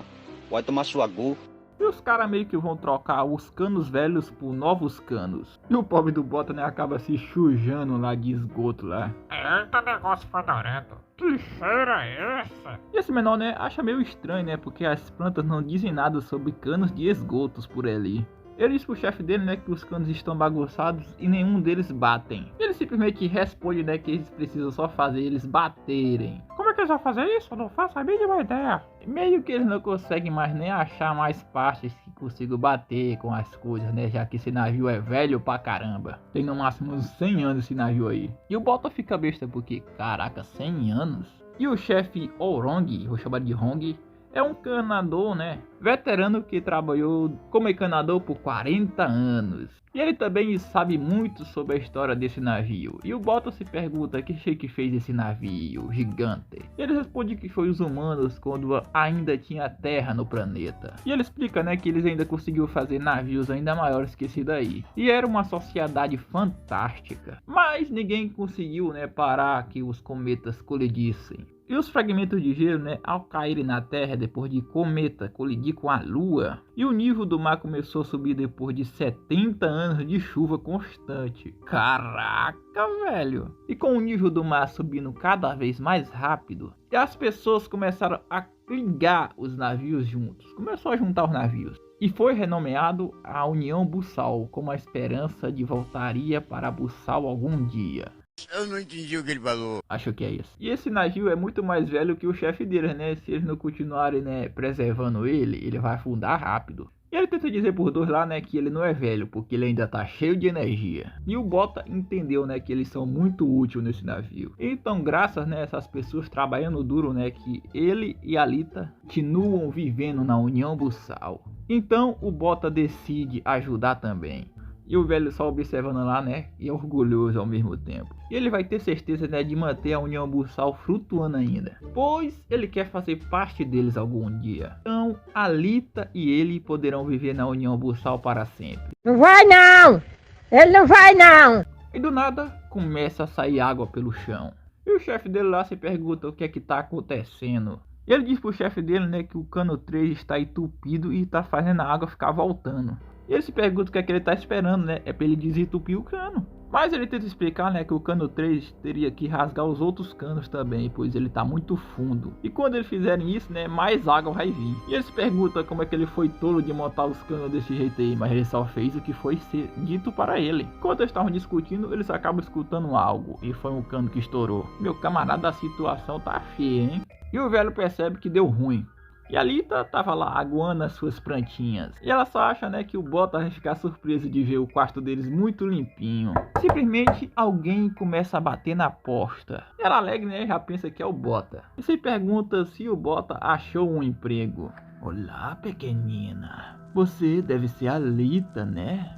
Vai tomar sua gu. E os caras meio que vão trocar os canos velhos por novos canos. E o pobre do Bota, né, acaba se sujando lá de esgoto lá. Eita, negócio fedorento. Que cheira é essa? E esse menor, né, acha meio estranho, né, porque as plantas não dizem nada sobre canos de esgotos por ali. Ele diz pro chefe dele, né, que os canos estão bagunçados e nenhum deles batem. Ele simplesmente responde, né, que eles precisam só fazer eles baterem. Como é que eles vão fazer isso? Eu não faço a mínima ideia. Meio que eles não conseguem mais nem achar mais partes que consigam bater com as coisas, né, já que esse navio é velho pra caramba. Tem no máximo uns 100 anos esse navio aí. E o Bota fica besta porque, caraca, 100 anos? E o chefe Orong, vou chamar de Hong, é um encanador, né, veterano que trabalhou como encanador por 40 anos. E ele também sabe muito sobre a história desse navio. E o Bota se pergunta que foi que fez esse navio gigante. E ele responde que foi os humanos quando ainda tinha terra no planeta. E ele explica, né, que eles ainda conseguiram fazer navios ainda maiores que esse daí. E era uma sociedade fantástica. Mas ninguém conseguiu, né, parar que os cometas colidissem. E os fragmentos de gelo, né, ao caírem na Terra depois de cometa colidir com a Lua, e o nível do mar começou a subir depois de 70 anos de chuva constante. Caraca, velho! E com o nível do mar subindo cada vez mais rápido, e as pessoas começaram a ligar os navios juntos. Começou a juntar os navios. E foi renomeado a União Bussal, como a esperança de voltaria para Bussal algum dia. Eu não entendi o que ele falou. Acho que é isso. E esse navio é muito mais velho que o chefe deles, né? Se eles não continuarem, né, preservando ele vai afundar rápido. E ele tenta dizer por dois lá, né, que ele não é velho, porque ele ainda tá cheio de energia. E o Bota entendeu, né, que eles são muito úteis nesse navio. Então, graças, né, a essas pessoas trabalhando duro, né, que ele e a Alita continuam vivendo na União Bussal. Então, o Bota decide ajudar também. E o velho só observando lá, né, e é orgulhoso ao mesmo tempo. E ele vai ter certeza, né, de manter a União Bussal flutuando ainda, pois ele quer fazer parte deles algum dia. Então, Alita e ele poderão viver na União Bussal para sempre. Não vai não! Ele não vai não! E do nada, começa a sair água pelo chão. E o chefe dele lá se pergunta o que é que tá acontecendo. E ele diz pro chefe dele, né, que o cano 3 está entupido e tá fazendo a água ficar voltando. E ele se pergunta o que é que ele tá esperando, né? É pra ele desentupir o cano. Mas ele tenta explicar, né, que o cano 3 teria que rasgar os outros canos também, pois ele tá muito fundo. E quando eles fizerem isso, né, mais água vai vir. E ele se pergunta como é que ele foi tolo de montar os canos desse jeito aí, mas ele só fez o que foi ser dito para ele. Enquanto eles estavam discutindo, eles acabam escutando algo, e foi um cano que estourou. Meu camarada, a situação tá feia, hein? E o velho percebe que deu ruim. E a Alita tava lá aguando as suas plantinhas. E ela só acha, né, que o Bota vai ficar surpreso de ver o quarto deles muito limpinho. Simplesmente alguém começa a bater na porta. E ela alegre, né, já pensa que é o Bota. E se pergunta se o Bota achou um emprego. Olá, pequenina. Você deve ser a Alita, né?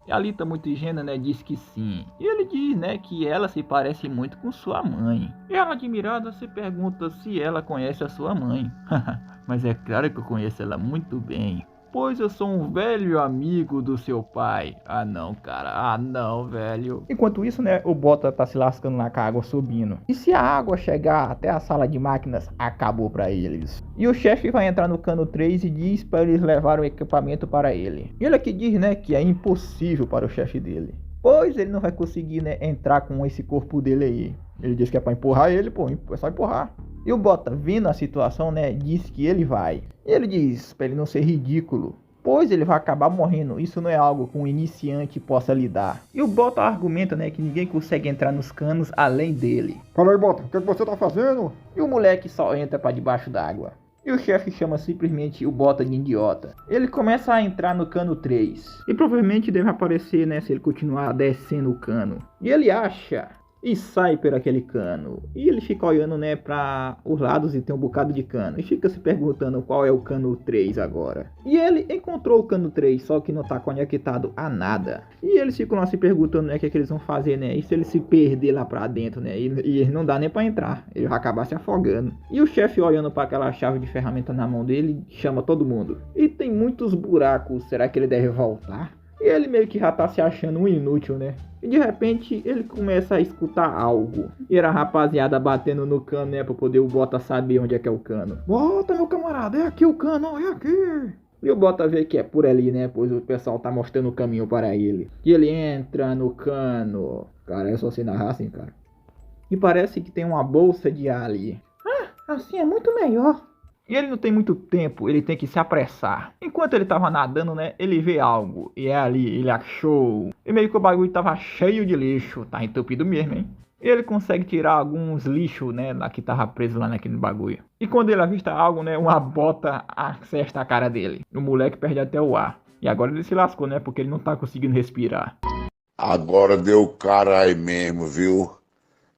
E a Alita, muito ingênua, né, diz que sim. E ele diz, né, que ela se parece muito com sua mãe. E ela, admirada, se pergunta se ela conhece a sua mãe. Mas é claro que eu conheço ela muito bem, pois eu sou um velho amigo do seu pai. Ah não, cara, ah não, velho. Enquanto isso, né, o Bota tá se lascando lá com a água subindo. E se a água chegar até a sala de máquinas, acabou pra eles. E o chefe vai entrar no cano 3 e diz para eles levarem o equipamento para ele. E ele aqui diz, né, que é impossível para o chefe dele, pois ele não vai conseguir, né, entrar com esse corpo dele aí. Ele diz que é pra empurrar ele, pô, é só empurrar. E o Bota, vendo a situação, né, diz que ele vai. E ele diz para ele não ser ridículo, pois ele vai acabar morrendo. Isso não é algo que um iniciante possa lidar. E o Bota argumenta, né, que ninguém consegue entrar nos canos além dele. Fala aí, Bota, o que você tá fazendo? E o moleque só entra para debaixo d'água. E o chefe chama simplesmente o Bota de idiota. Ele começa a entrar no cano 3. E provavelmente deve aparecer, né, se ele continuar descendo o cano. E ele acha e sai por aquele cano. E ele fica olhando, né, para os lados e tem um bocado de cano. E fica se perguntando qual é o cano 3 agora. E ele encontrou o cano 3, só que não tá conectado a nada. E eles ficam lá se perguntando, né, o que é que eles vão fazer, né? E se ele se perder lá pra dentro, né? E não dá nem pra entrar. Ele vai acabar se afogando. E o chefe, olhando para aquela chave de ferramenta na mão dele, chama todo mundo. E tem muitos buracos. Será que ele deve voltar? E ele meio que já tá se achando um inútil, né? E de repente ele começa a escutar algo. E era a rapaziada batendo no cano, né? Pra poder o Bota saber onde é que é o cano. Bota, meu camarada, é aqui o cano, é aqui. E o Bota vê que é por ali, né? Pois o pessoal tá mostrando o caminho para ele. E ele entra no cano. Cara, é só se narrar assim, cara. E parece que tem uma bolsa de ar ali. Ah, assim é muito melhor. E ele não tem muito tempo, ele tem que se apressar. Enquanto ele tava nadando, né, ele vê algo. E é ali, ele achou. E meio que o bagulho tava cheio de lixo. Tá entupido mesmo, hein? E ele consegue tirar alguns lixos, né, lá que tava preso lá naquele bagulho. E quando ele avista algo, né, uma bota acerta a cara dele. O moleque perde até o ar. E agora ele se lascou, né, porque ele não tá conseguindo respirar. Agora deu caralho mesmo, viu?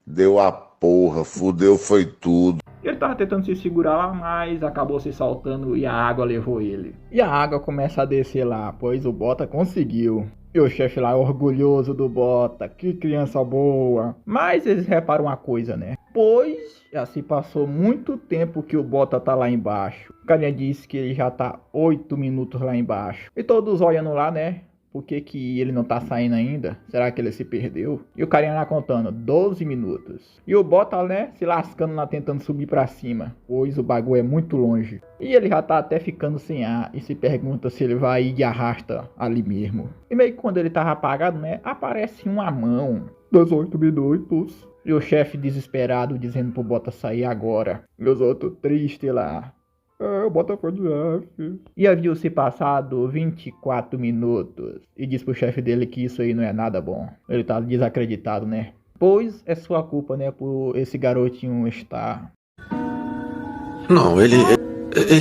Deu a porra, fudeu foi tudo. Ele tava tentando se segurar lá, mas acabou se soltando e a água levou ele. E a água começa a descer lá, pois o Bota conseguiu. E o chefe lá orgulhoso do Bota, que criança boa. Mas eles reparam uma coisa, né? Pois já se passou muito tempo que o Bota tá lá embaixo. O carinha disse que ele já tá 8 minutos lá embaixo. E todos olhando lá, né? Por que ele não tá saindo ainda? Será que ele se perdeu? E o carinha lá contando 12 minutos. E o Bota, né, se lascando lá tentando subir pra cima, pois o bagulho é muito longe. E ele já tá até ficando sem ar e se pergunta se ele vai ir de arrasta ali mesmo. E meio que quando ele tava apagado, né, aparece uma mão. 18 minutos. E o chefe desesperado dizendo pro Bota sair agora. E os outros tristes lá. O Bota foi de F. E haviam se passado 24 minutos. E diz pro chefe dele que isso aí não é nada bom. Ele tá desacreditado, né? Pois é sua culpa, né? Por esse garotinho estar... Não, ele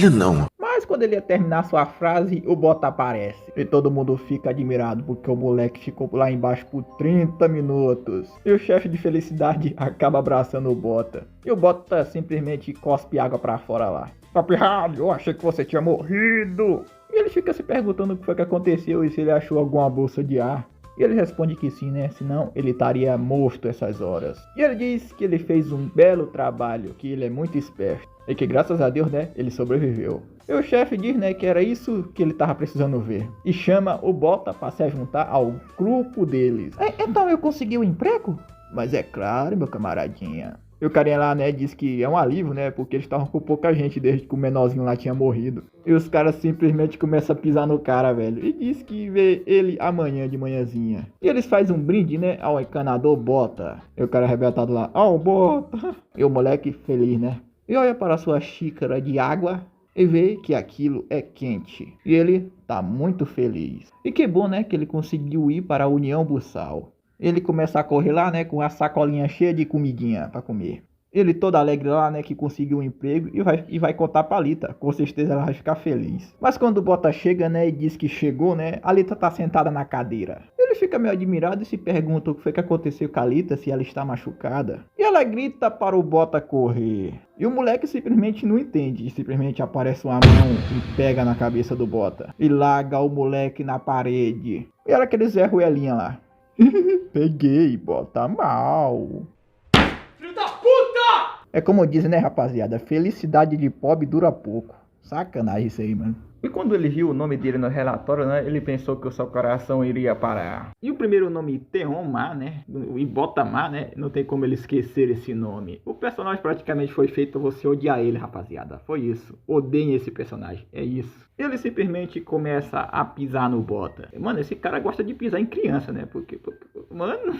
não. Mas quando ele ia terminar sua frase, o Bota aparece. E todo mundo fica admirado, porque o moleque ficou lá embaixo por 30 minutos. E o chefe de felicidade acaba abraçando o Bota. E o Bota simplesmente cospe água pra fora lá. Tá pirralho, eu achei que você tinha morrido. E ele fica se perguntando o que foi que aconteceu e se ele achou alguma bolsa de ar. E ele responde que sim, né? Senão ele estaria morto essas horas. E ele diz que ele fez um belo trabalho, que ele é muito esperto. E que graças a Deus, né, ele sobreviveu. E o chefe diz, né, que era isso que ele tava precisando ver. E chama o Bota para se juntar ao grupo deles. Então eu consegui um emprego? Mas é claro, meu camaradinha. E o carinha lá, né, diz que é um alívio, né, porque eles estavam com pouca gente desde que o menorzinho lá tinha morrido. E os caras simplesmente começam a pisar no cara, velho. E diz que vê ele amanhã de manhãzinha. E eles fazem um brinde, né, ao encanador Bota. E o cara arrebentado lá, Bota. E o moleque feliz, né. E olha para sua xícara de água e vê que aquilo é quente. E ele tá muito feliz. E que bom, né, que ele conseguiu ir para a União Buçal. Ele começa a correr lá, né, com a sacolinha cheia de comidinha para comer. Ele todo alegre lá, né, que conseguiu um emprego e vai contar pra Lita. Com certeza ela vai ficar feliz. Mas quando o Bota chega, né, e diz que chegou, né, a Lita tá sentada na cadeira. Ele fica meio admirado e se pergunta o que foi que aconteceu com a Lita, se ela está machucada. E ela grita para o Bota correr. E o moleque simplesmente não entende. E simplesmente aparece uma mão e pega na cabeça do Bota. E larga o moleque na parede. E era aquele Zé Ruelinha lá. Peguei, Bota mal. Filho da puta! É como dizem, né, rapaziada? Felicidade de pobre dura pouco. Sacanagem isso aí, mano. E quando ele viu o nome dele no relatório, né, ele pensou que o seu coração iria parar. E o primeiro nome, Teon-ma, né, e Bota-ma, né, não tem como ele esquecer esse nome. O personagem praticamente foi feito pra você odiar ele, rapaziada. Foi isso. Odeiem esse personagem. É isso. Ele simplesmente começa a pisar no Bota. Mano, esse cara gosta de pisar em criança, né? Porque mano...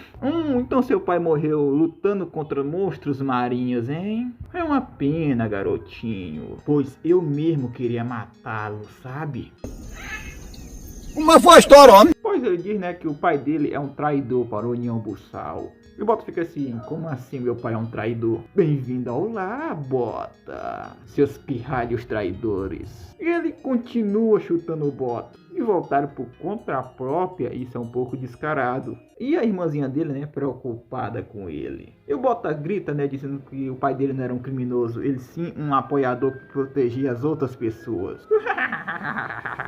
então seu pai morreu lutando contra monstros marinhos, hein? É uma pena, garotinho. Pois eu mesmo queria matá-lo, sabe? Mas foi a história, homem. Pois ele diz, né, que o pai dele é um traidor para a União Buçal. E o Bota fica assim, como assim meu pai é um traidor? Bem-vindo ao lar, Bota, seus pirralhos traidores. E ele continua chutando o Bota. E voltaram por conta própria, isso é um pouco descarado. E a irmãzinha dele, né, preocupada com ele. E o Bota grita, né, dizendo que o pai dele não era um criminoso, ele sim um apoiador que protegia as outras pessoas.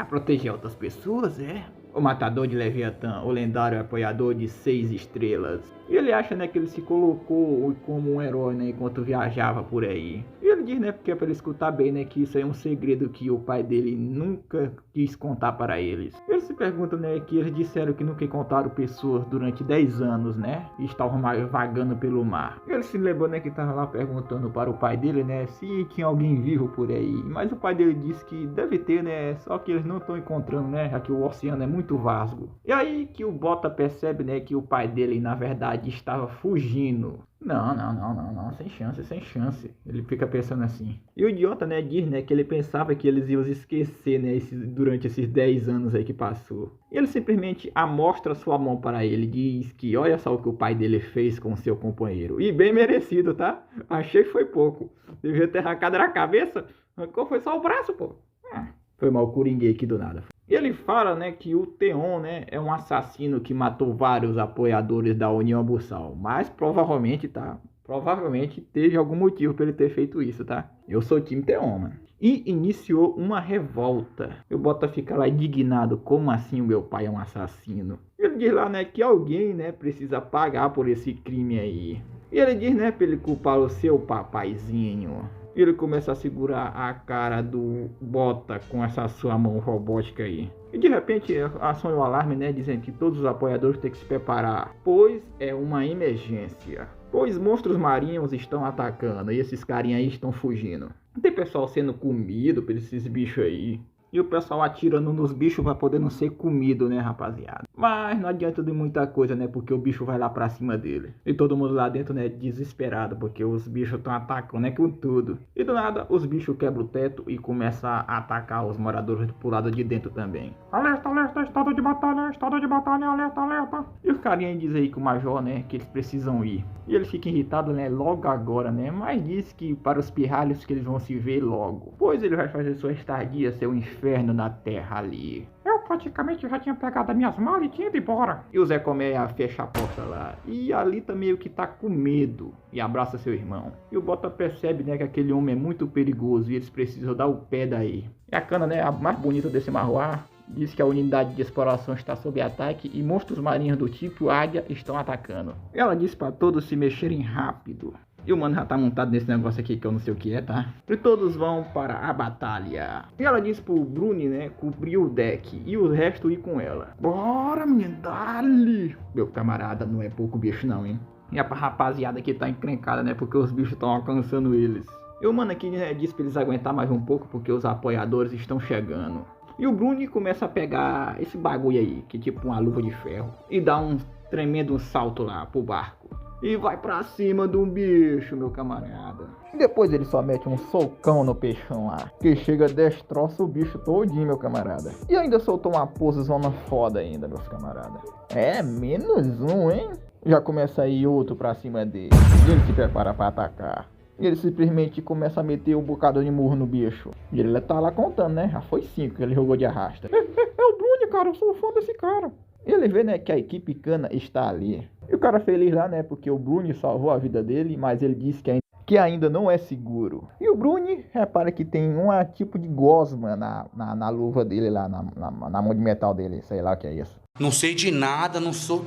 Proteger outras pessoas, é? O matador de Leviatã, o lendário apoiador de 6 estrelas. E ele acha, né, que ele se colocou como um herói, né, enquanto viajava por aí. E ele diz, né, porque é pra ele escutar bem, né, que isso é um segredo que o pai dele nunca quis contar para eles. Ele se pergunta, né, que eles disseram que nunca encontraram pessoas durante 10 anos, né, e estavam vagando pelo mar. E ele se lembrou, né, que tava lá perguntando para o pai dele, né, se tinha alguém vivo por aí. Mas o pai dele disse que deve ter, né, só que eles não estão encontrando, né, já que o oceano é muito vasto. E aí que o Bota percebe, né, que o pai dele, na verdade, estava fugindo. Não, sem chance. Ele fica pensando assim. E o idiota, né, diz, né, que ele pensava que eles iam esquecer, né, durante esses 10 anos aí que passou. E ele simplesmente amostra sua mão para ele, diz que olha só o que o pai dele fez com seu companheiro. E bem merecido, tá? Achei que foi pouco. Devia ter arrancado na cabeça. Arrancou foi só o braço, pô. Foi mal, coringuei aqui do nada. E ele fala, né, que o Teon, né, é um assassino que matou vários apoiadores da União Buçal. Mas provavelmente, tá? Provavelmente teve algum motivo para ele ter feito isso, tá? Eu sou o time Teon, mano. E iniciou uma revolta. O Bota fica lá indignado. Como assim o meu pai é um assassino? Ele diz lá, né, que alguém, né, precisa pagar por esse crime aí. E ele diz, né, pra ele culpar o seu papaizinho. E ele começa a segurar a cara do Bota com essa sua mão robótica aí. E de repente aciona o alarme, né, dizendo que todos os apoiadores têm que se preparar, pois é uma emergência. Pois monstros marinhos estão atacando e esses carinha aí estão fugindo. Tem pessoal sendo comido por esses bichos aí. E o pessoal atirando nos bichos pra poder não ser comido, né, rapaziada? Mas não adianta de muita coisa, né? Porque o bicho vai lá pra cima dele. E todo mundo lá dentro, né, desesperado. Porque os bichos estão atacando, né, com tudo. E do nada, os bichos quebram o teto e começam a atacar os moradores pro lado de dentro também. Alerta, alerta, estado de batalha, alerta, alerta. E os carinha diz aí que o major, né, que eles precisam ir. E ele fica irritado, né, logo agora, né? Mas diz que para os pirralhos que eles vão se ver logo. Pois ele vai fazer sua estadia ser um inferno na terra ali. Eu praticamente já tinha pegado as minhas malas e tinha ido embora. E o Zé Colmeia fecha a porta lá. E a Alita meio que tá com medo e abraça seu irmão. E o Bota percebe, né, que aquele homem é muito perigoso e eles precisam dar o pé daí. E a Kana, né, a mais bonita desse marroá, diz que a unidade de exploração está sob ataque e monstros marinhos do tipo águia estão atacando. Ela diz para todos se mexerem rápido. E o mano já tá montado nesse negócio aqui que eu não sei o que é, tá? E todos vão para a batalha. E ela diz pro Bruni, né, cobrir o deck e o resto ir com ela. Bora, menino, dale! Meu camarada, não é pouco bicho não, hein? E a rapaziada aqui tá encrencada, né, porque os bichos estão alcançando eles. E o mano aqui, né, diz pra eles aguentar mais um pouco porque os apoiadores estão chegando. E o Bruni começa a pegar esse bagulho aí, que é tipo uma luva de ferro, e dá um tremendo salto lá pro barco. E vai pra cima de um bicho, meu camarada. E depois ele só mete um socão no peixão lá, que chega, destroça o bicho todinho, meu camarada. E ainda soltou uma posezona foda ainda, meus camaradas. É, menos um, hein? Já começa a ir outro pra cima dele. E ele se prepara pra atacar. E ele simplesmente começa a meter um bocado de murro no bicho. E ele tá lá contando, né? Já foi 5 que ele jogou de arrasta. É o Bruni, cara, eu sou fã desse cara. E ele vê, né, que a equipe Kana está ali. E o cara feliz lá, né, porque o Bruni salvou a vida dele, mas ele disse que ainda não é seguro. E o Bruni repara que tem um tipo de gosma na luva dele lá, na mão de metal dele, sei lá o que é isso. Não sei de nada, não sou...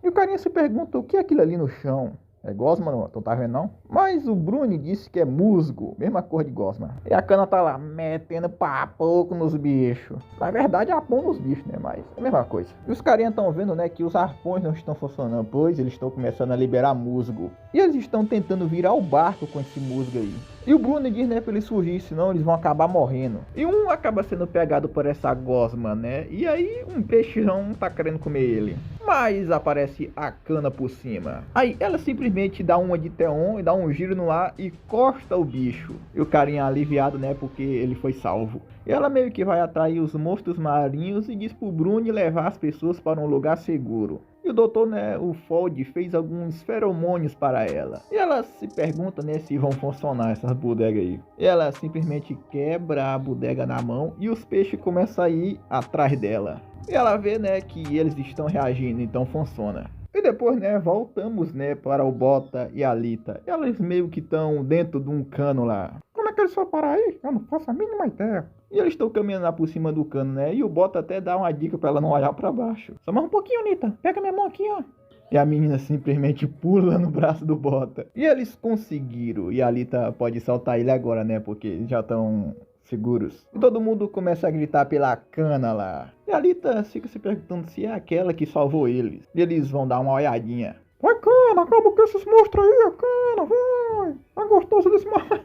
E o carinha se pergunta o que é aquilo ali no chão. É gosma, não? Tu tá vendo não? Mas o Bruni disse que é musgo, mesma cor de gosma. E a Kana tá lá metendo papoco nos bichos. Na verdade é arpão nos bichos, né? Mas é a mesma coisa. E os carinhas estão vendo, né, que os arpões não estão funcionando, pois eles estão começando a liberar musgo. E eles estão tentando virar o barco com esse musgo aí. E o Bruni diz, né, pra eles fugir, senão eles vão acabar morrendo. E um acaba sendo pegado por essa gosma, né? E aí um peixão tá querendo comer ele. Mas aparece a Kana por cima. Aí ela simplesmente dá uma de Theon e dá um giro no ar e corta o bicho. E o carinha aliviado, né, porque ele foi salvo. E ela meio que vai atrair os monstros marinhos e diz pro Bruni levar as pessoas para um lugar seguro. E o doutor, né, o Fold, fez alguns feromônios para ela. E ela se pergunta, né, se vão funcionar essas bodegas aí. E ela simplesmente quebra a bodega na mão e os peixes começam a ir atrás dela. E ela vê, né, que eles estão reagindo, então funciona. E depois, né, voltamos, né, para o Bota e a Alita. Elas meio que estão dentro de um cano lá. Como é que eles foram parar aí? Eu não faço a mínima ideia. E eles estão caminhando lá por cima do cano, né? E o Bota até dá uma dica pra ela não olhar pra baixo. Só mais um pouquinho, Nita. Pega minha mão aqui, ó. E a menina simplesmente pula no braço do Bota. E eles conseguiram. E a Alita pode soltar ele agora, né? Porque já estão seguros. E todo mundo começa a gritar pela Kana lá. E a Alita fica se perguntando se é aquela que salvou eles. E eles vão dar uma olhadinha. Vai, Kana, acaba com esses monstros aí, Kana, vai. Tá gostoso desse monstro.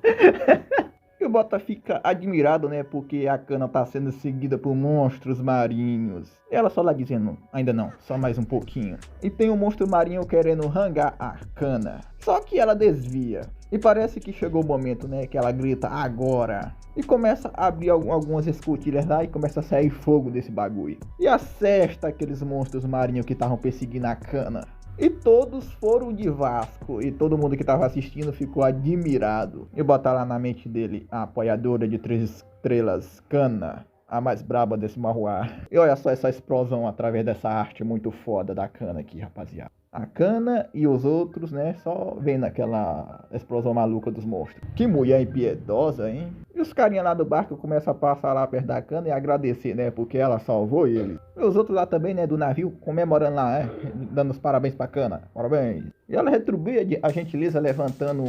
E o Bota fica admirado, né, porque a Kana tá sendo seguida por monstros marinhos. Ela só lá dizendo, ainda não, só mais um pouquinho. E tem um monstro marinho querendo rangar a Kana. Só que ela desvia. E parece que chegou o momento, né, que ela grita, agora. E começa a abrir algumas escotilhas lá e começa a sair fogo desse bagulho. E acerta aqueles monstros marinhos que estavam perseguindo a Kana. E todos foram de Vasco. E todo mundo que estava assistindo ficou admirado. E botar lá na mente dele a apoiadora de 3 estrelas, Kana, a mais braba desse marroá. E olha só essa explosão através dessa arte muito foda da Kana aqui, rapaziada. A Kana e os outros, né, só vendo aquela explosão maluca dos monstros. Que mulher impiedosa, hein? E os carinha lá do barco começam a passar lá perto da Kana e agradecer, né, porque ela salvou ele. E os outros lá também, né, do navio, comemorando lá, né, dando os parabéns pra Kana. Parabéns. E ela retribui a gentileza levantando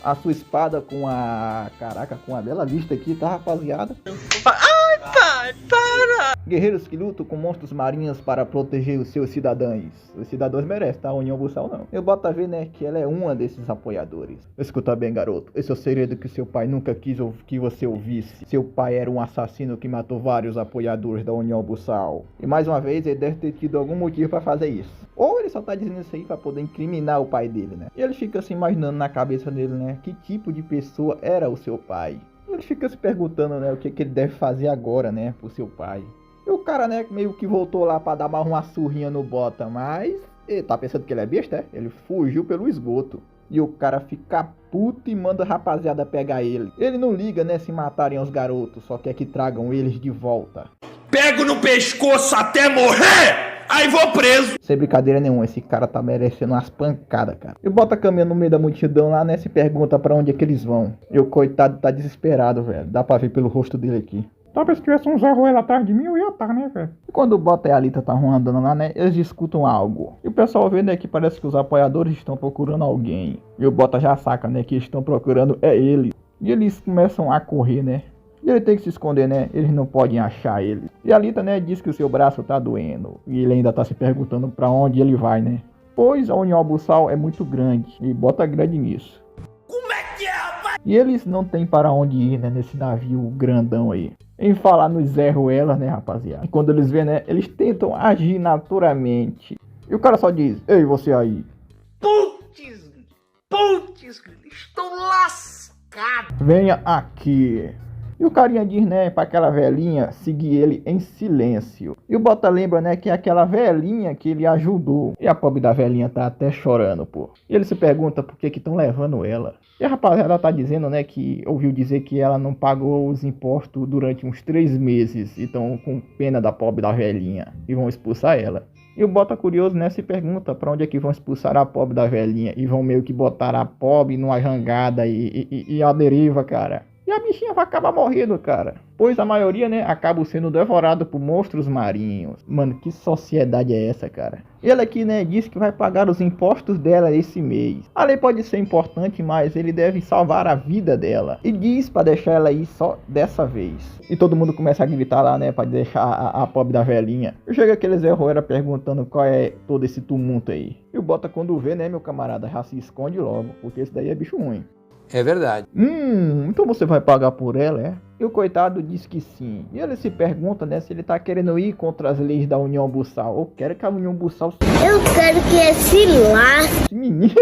a sua espada com a... Caraca, com a bela vista aqui, tá, rapaziada? Ai, pai, para! Guerreiros que lutam com monstros marinhos para proteger os seus cidadãos. Os cidadãos merecem, tá? A União Bussal não. Eu boto a ver, né, que ela é uma desses apoiadores. Escuta bem, garoto. Esse é o segredo que seu pai nunca quis que você ouvisse. Seu pai era um assassino que matou vários apoiadores da União Bussal. E mais uma vez, ele deve ter tido algum motivo para fazer isso. Ou ele só tá dizendo isso aí pra poder incriminar o pai dele, né? E ele fica se imaginando na cabeça dele, né, que tipo de pessoa era o seu pai. Ele fica se perguntando, né, o que ele deve fazer agora, né, pro seu pai. E o cara, né, meio que voltou lá pra dar mais uma surrinha no Bota, mas ele tá pensando que ele é besta, é? Ele fugiu pelo esgoto. E o cara fica puto e manda a rapaziada pegar ele. Ele não liga, né, se matarem os garotos, só quer que tragam eles de volta. Pego no pescoço até morrer! Aí vou preso! Sem brincadeira nenhuma, esse cara tá merecendo umas pancadas, cara. E Bota caminhando no meio da multidão lá, né, se pergunta pra onde é que eles vão. E o coitado tá desesperado, velho. Dá pra ver pelo rosto dele aqui. Talvez se tivesse um Zé Ruela atrás de mim, eu ia estar, né, velho? E quando o Bota e a Alita tá andando lá, né, eles discutem algo. E o pessoal vê, né, que parece que os apoiadores estão procurando alguém. E o Bota já saca, né, que estão procurando é ele. E eles começam a correr, né. E ele tem que se esconder, né? Eles não podem achar ele. E a Alita, né, diz que o seu braço tá doendo. E ele ainda tá se perguntando pra onde ele vai, né? Pois a União Bussal é muito grande. E Bota grande nisso. Como é que é, rapaz? E eles não tem para onde ir, né? Nesse navio grandão aí. Em falar nos Zé Ruela, né, rapaziada? E quando eles vêem, né? Eles tentam agir naturalmente. E o cara só diz: ei, você aí. Putz, estou lascado. Venha aqui. E o carinha diz, né, pra aquela velhinha seguir ele em silêncio. E o Bota lembra, né, que é aquela velhinha que ele ajudou. E a pobre da velhinha tá até chorando, pô. E ele se pergunta por que estão levando ela. E a rapaziada tá dizendo, né, que ouviu dizer que ela não pagou os impostos durante uns 3 meses. E estão com pena da pobre da velhinha. E vão expulsar ela. E o Bota curioso, né, se pergunta pra onde é que vão expulsar a pobre da velhinha. E vão meio que botar a pobre numa jangada e a deriva, cara. E a bichinha vai acabar morrendo, cara. Pois a maioria, né, acaba sendo devorado por monstros marinhos. Mano, que sociedade é essa, cara? E ela aqui, né, diz que vai pagar os impostos dela esse mês. A lei pode ser importante, mas ele deve salvar a vida dela. E diz pra deixar ela ir só dessa vez. E todo mundo começa a gritar lá, né, pra deixar a pobre da velhinha. Chega aquele Zé Ruela perguntando qual é todo esse tumulto aí. E o Bota quando vê, né, meu camarada, já se esconde logo. Porque esse daí é bicho ruim. É verdade. Então você vai pagar por ela, é? E o coitado diz que sim. E ele se pergunta, né, se ele tá querendo ir contra as leis da União Bussal. Ou quer que a União Bussal... Eu quero que esse lasque. Menino.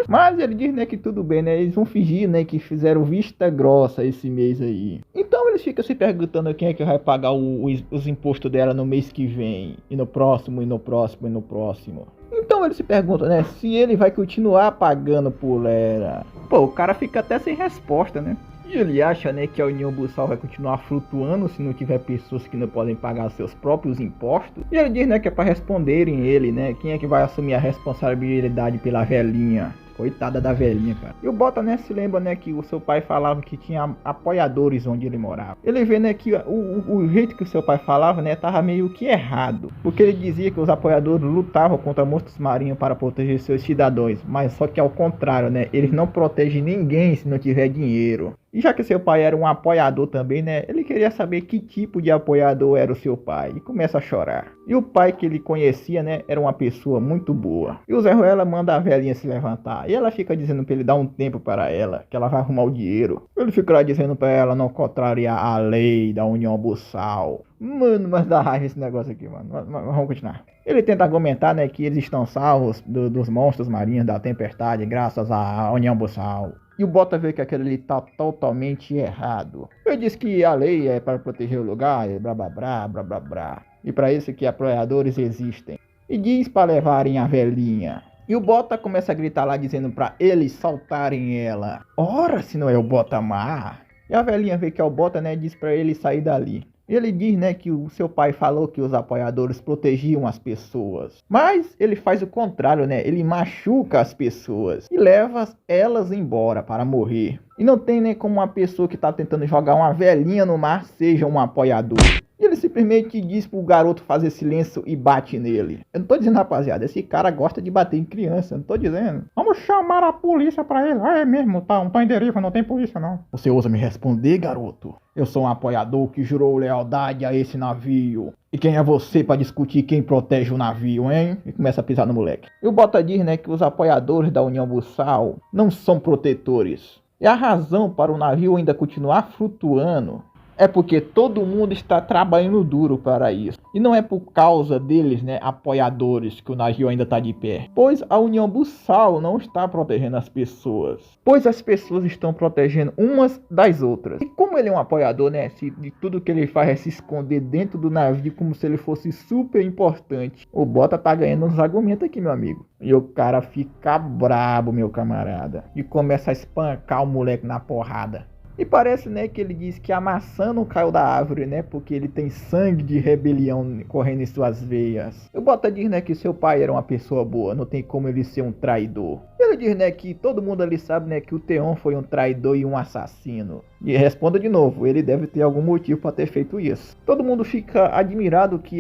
Mas ele diz, né, que tudo bem, né? Eles vão fingir, né, que fizeram vista grossa esse mês aí. Então eles ficam se perguntando quem é que vai pagar os impostos dela no mês que vem. E no próximo, e no próximo, e no próximo. Então ele se pergunta, né, se ele vai continuar pagando por ela. Pô, o cara fica até sem resposta, né? E ele acha, né, que a União Bussal vai continuar flutuando se não tiver pessoas que não podem pagar seus próprios impostos. E ele diz, né, que é para responderem ele, né, quem é que vai assumir a responsabilidade pela velhinha. Coitada da velhinha, cara. E o Bota, né, se lembra, né, que o seu pai falava que tinha apoiadores onde ele morava. Ele vê, né, que o jeito que o seu pai falava, né, tava meio que errado. Porque ele dizia que os apoiadores lutavam contra monstros marinhos para proteger seus cidadãos. Mas só que ao contrário, né, eles não protegem ninguém se não tiver dinheiro. E já que seu pai era um apoiador também, né, ele queria saber que tipo de apoiador era o seu pai. E começa a chorar. E o pai que ele conhecia, né, era uma pessoa muito boa. E o Zé Ruela manda a velhinha se levantar. E ela fica dizendo pra ele dar um tempo para ela, que ela vai arrumar o dinheiro. Ele fica lá dizendo pra ela não contrariar a lei da União Bussal. Mano, mas dá raiva esse negócio aqui, mano. Mas vamos continuar. Ele tenta argumentar, né, que eles estão salvos dos monstros marinhos da tempestade graças à União Bussal. E o Bota vê que aquele ali tá totalmente errado. Ele diz que a lei é para proteger o lugar, e blá blá blá blá blá blá. E para isso que apoiadores existem. E diz para levarem a velhinha. E o Bota começa a gritar lá dizendo para eles soltarem ela. Ora, se não é o Bota má. E a velhinha vê que é o Bota, né, diz para ele sair dali. Ele diz, né, que o seu pai falou que os apoiadores protegiam as pessoas. Mas ele faz o contrário, né? Ele machuca as pessoas e leva elas embora para morrer. E não tem nem como uma pessoa que tá tentando jogar uma velhinha no mar seja um apoiador. E ele simplesmente diz pro garoto fazer silêncio e bate nele. Eu não tô dizendo, rapaziada, esse cara gosta de bater em criança, não tô dizendo. Vamos chamar a polícia pra ele. Ah, é mesmo, tá em deriva, não tem polícia não. Você ousa me responder, garoto? Eu sou um apoiador que jurou lealdade a esse navio. E quem é você pra discutir quem protege o navio, hein? E começa a pisar no moleque. E o Bota diz, né, que os apoiadores da União Buçal não são protetores. E a razão para o navio ainda continuar flutuando é porque todo mundo está trabalhando duro para isso. E não é por causa deles, né, apoiadores, que o navio ainda está de pé. Pois a União Buçal não está protegendo as pessoas. Pois as pessoas estão protegendo umas das outras. E como ele é um apoiador, né, de tudo que ele faz é se esconder dentro do navio como se ele fosse super importante. O Bota tá ganhando uns argumentos aqui, meu amigo. E o cara fica brabo, meu camarada. E começa a espancar o moleque na porrada. E parece, né, que ele diz que a maçã não caiu da árvore, né, porque ele tem sangue de rebelião correndo em suas veias. O Bota diz, né, que seu pai era uma pessoa boa, não tem como ele ser um traidor. Ele diz, né, que todo mundo ali sabe, né, que o Theon foi um traidor e um assassino. E responda de novo, ele deve ter algum motivo para ter feito isso. Todo mundo fica admirado que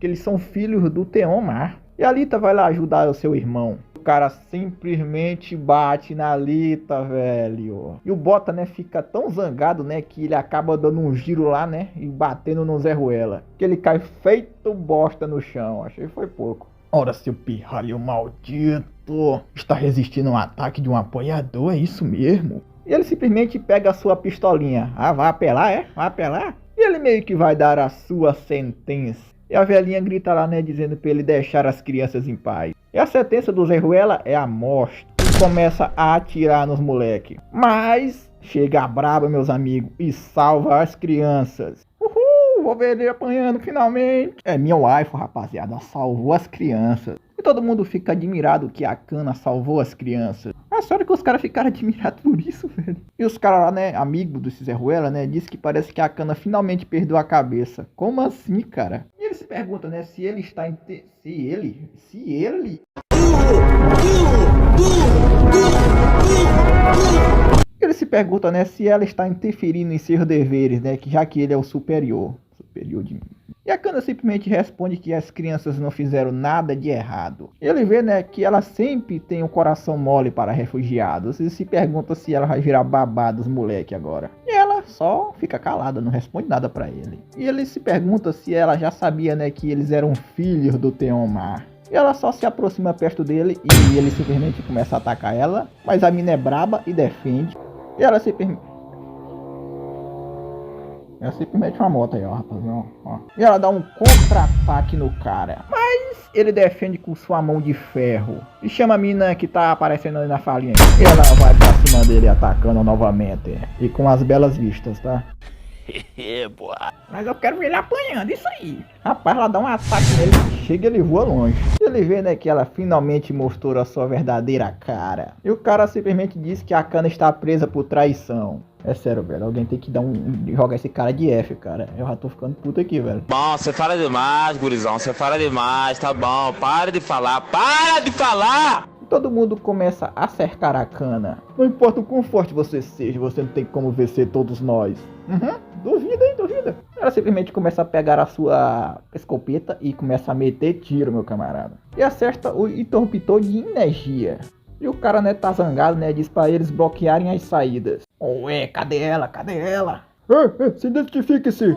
eles são filhos do Theon Mar. E a Alita vai lá ajudar o seu irmão. O cara simplesmente bate na Alita, velho. E o Bota, né, fica tão zangado, né, que ele acaba dando um giro lá, né, e batendo no Zé Ruela. Que ele cai feito bosta no chão. Achei que foi pouco. Ora, seu pirralho maldito. Está resistindo a um ataque de um apoiador, é isso mesmo? E ele simplesmente pega a sua pistolinha. Ah, vai apelar, é? Vai apelar? E ele meio que vai dar a sua sentença. E a velhinha grita lá, né, dizendo pra ele deixar as crianças em paz. E a sentença do Zé Ruela é a morte. E começa a atirar nos moleques. Mas chega a braba, meus amigos, e salva as crianças. Uhul, vou ver ele apanhando finalmente. É minha waifu, rapaziada, salvou as crianças. E todo mundo fica admirado que a Kana salvou as crianças. É sério que os caras ficaram admirados por isso, velho. E os caras lá, né, amigo do Zé Ruela, né, disse que parece que a Kana finalmente perdeu a cabeça. Como assim, cara? E ele se pergunta, né, se ele está Ele se pergunta, né, se ela está interferindo em seus deveres, né, que já que ele é o superior de mim. E a Kana simplesmente responde que as crianças não fizeram nada de errado. Ele vê, né, que ela sempre tem um coração mole para refugiados e se pergunta se ela vai virar babá dos moleque agora. E ela só fica calada, não responde nada para ele. E ele se pergunta se ela já sabia, né, que eles eram filhos do Theon Mar. E ela só se aproxima perto dele e ele simplesmente começa a atacar ela. Mas a mina é braba e defende. E ela simplesmente uma moto aí, ó, rapaziada, ó. E ela dá um contra-ataque no cara. Mas ele defende com sua mão de ferro. E chama a mina que tá aparecendo ali na falinha. E ela vai pra cima dele atacando novamente. E com as belas vistas, tá? Mas eu quero ver ele apanhando, isso aí. Rapaz, ela dá um ataque nele, chega e ele voa longe. E ele vê, né, que ela finalmente mostrou a sua verdadeira cara. E o cara simplesmente diz que a Kana está presa por traição. É sério, velho, alguém tem que jogar esse cara de F, cara. Eu já tô ficando puto aqui, velho. Bom, você fala demais, gurizão, você fala demais, tá bom, para de falar, para de falar! Todo mundo começa a cercar a Kana. Não importa o quão forte você seja, você não tem como vencer todos nós. Duvida, hein, duvida. Ela simplesmente começa a pegar a sua escopeta e começa a meter tiro, meu camarada. E acerta o interruptor de energia. E o cara, né, tá zangado, né, diz pra eles bloquearem as saídas. Ué, cadê ela? Cadê ela? Se identifique-se.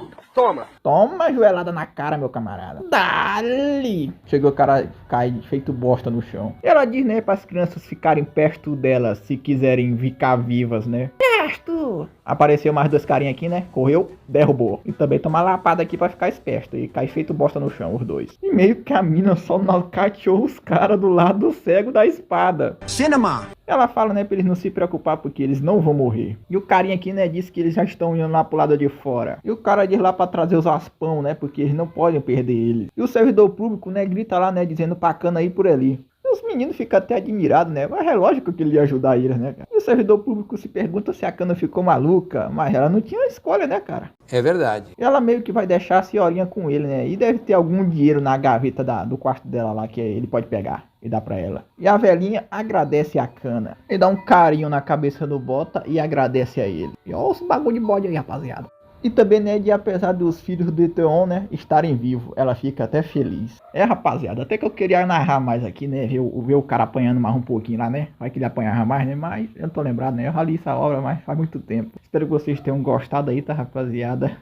Toma a joelhada na cara, meu camarada. Dali! Chegou o cara, cai feito bosta no chão. E ela diz, né, para as crianças ficarem perto dela se quiserem ficar vivas, né? Perto! Apareceu mais dois carinha aqui, né? Correu, derrubou. E também toma uma lapada aqui pra ficar esperto. E cai feito bosta no chão, os dois. E meio que a mina só nocauteou os caras do lado cego da espada. Cinema! Ela fala, né, pra eles não se preocupar porque eles não vão morrer. E o carinha aqui, né, disse que eles já estão indo lá pro lado de fora. E o cara diz lá pra trazer os aspão, né, porque eles não podem perder eles. E o servidor público, né, grita lá, né, dizendo pra Kana ir por ali. E os meninos ficam até admirados, né, mas é lógico que ele ia ajudar eles, né, cara. E o servidor público se pergunta se a Kana ficou maluca, mas ela não tinha escolha, né, cara. É verdade. E ela meio que vai deixar a senhorinha com ele, né, e deve ter algum dinheiro na gaveta do quarto dela lá que ele pode pegar e dá pra ela. E a velhinha agradece a Kana. E dá um carinho na cabeça do Bota e agradece a ele. E olha os bagulho de bode aí, rapaziada. E também, né, de apesar dos filhos do Theon, né, estarem vivos, ela fica até feliz. É, rapaziada, até que eu queria narrar mais aqui, né, ver o cara apanhando mais um pouquinho lá, né, vai que ele apanhava mais, né, mas eu não tô lembrado, né, eu já li essa obra, mas faz muito tempo. Espero que vocês tenham gostado aí, tá, rapaziada.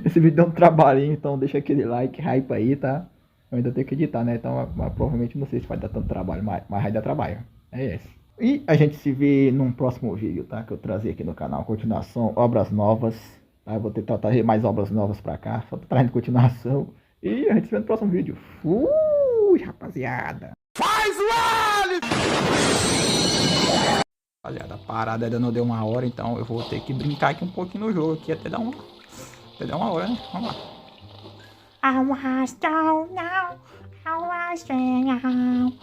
Esse vídeo deu um trabalhinho, então deixa aquele like, hype aí, tá. Eu ainda tenho que editar, né, então provavelmente não sei se vai dar tanto trabalho, mas vai dar trabalho. É esse. E a gente se vê num próximo vídeo, tá, que eu trazer aqui no canal, continuação, obras novas. Tá, eu vou tentar trazer mais obras novas pra cá, só trazendo continuação. E a gente se vê no próximo vídeo. Fui, rapaziada. Faz o L! Rapaziada, a parada ainda não deu uma hora, então eu vou ter que brincar aqui um pouquinho no jogo, aqui até dar uma hora, né? Vamos lá. I was down now, I was down,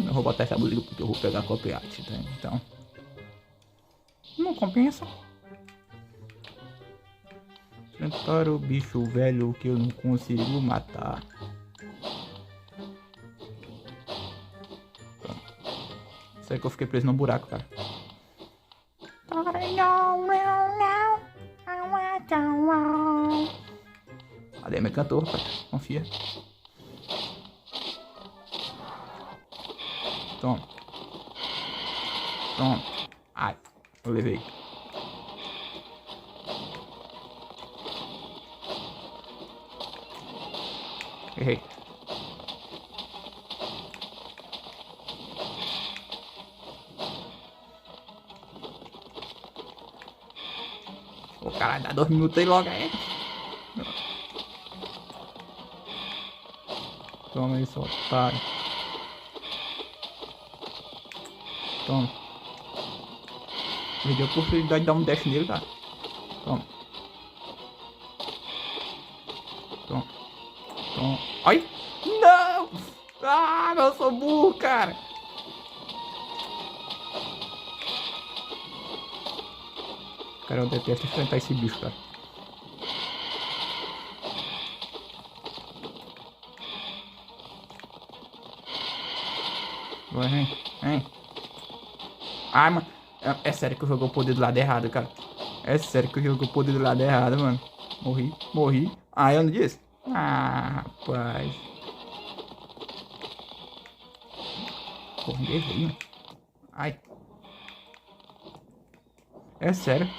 eu vou botar essa música porque eu vou pegar copyright, tá? Então não compensa. Enfrentar o bicho velho que eu não consigo matar. Isso aí que eu fiquei preso no buraco, cara. Cadê meu cantor, rapaz? Confia. Toma. Toma. Ai, eu levei. Errei. Ô, caralho, dá 2 minutos aí logo aí. Toma aí, seu otário. Toma. Me deu a oportunidade de dar um dash nele, cara. Toma. Toma. Toma. Ai! Não! Ah, eu sou burro, cara. Cara, eu detesto enfrentar esse bicho, cara. Vem, vem. Ai, mano. É sério que eu joguei o poder do lado errado, cara. É sério que eu joguei o poder do lado errado, mano. Morri. Ah, eu não disse? Ah, rapaz. Porra, errei. Ai. É sério.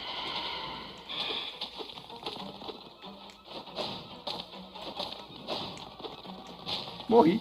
Morri.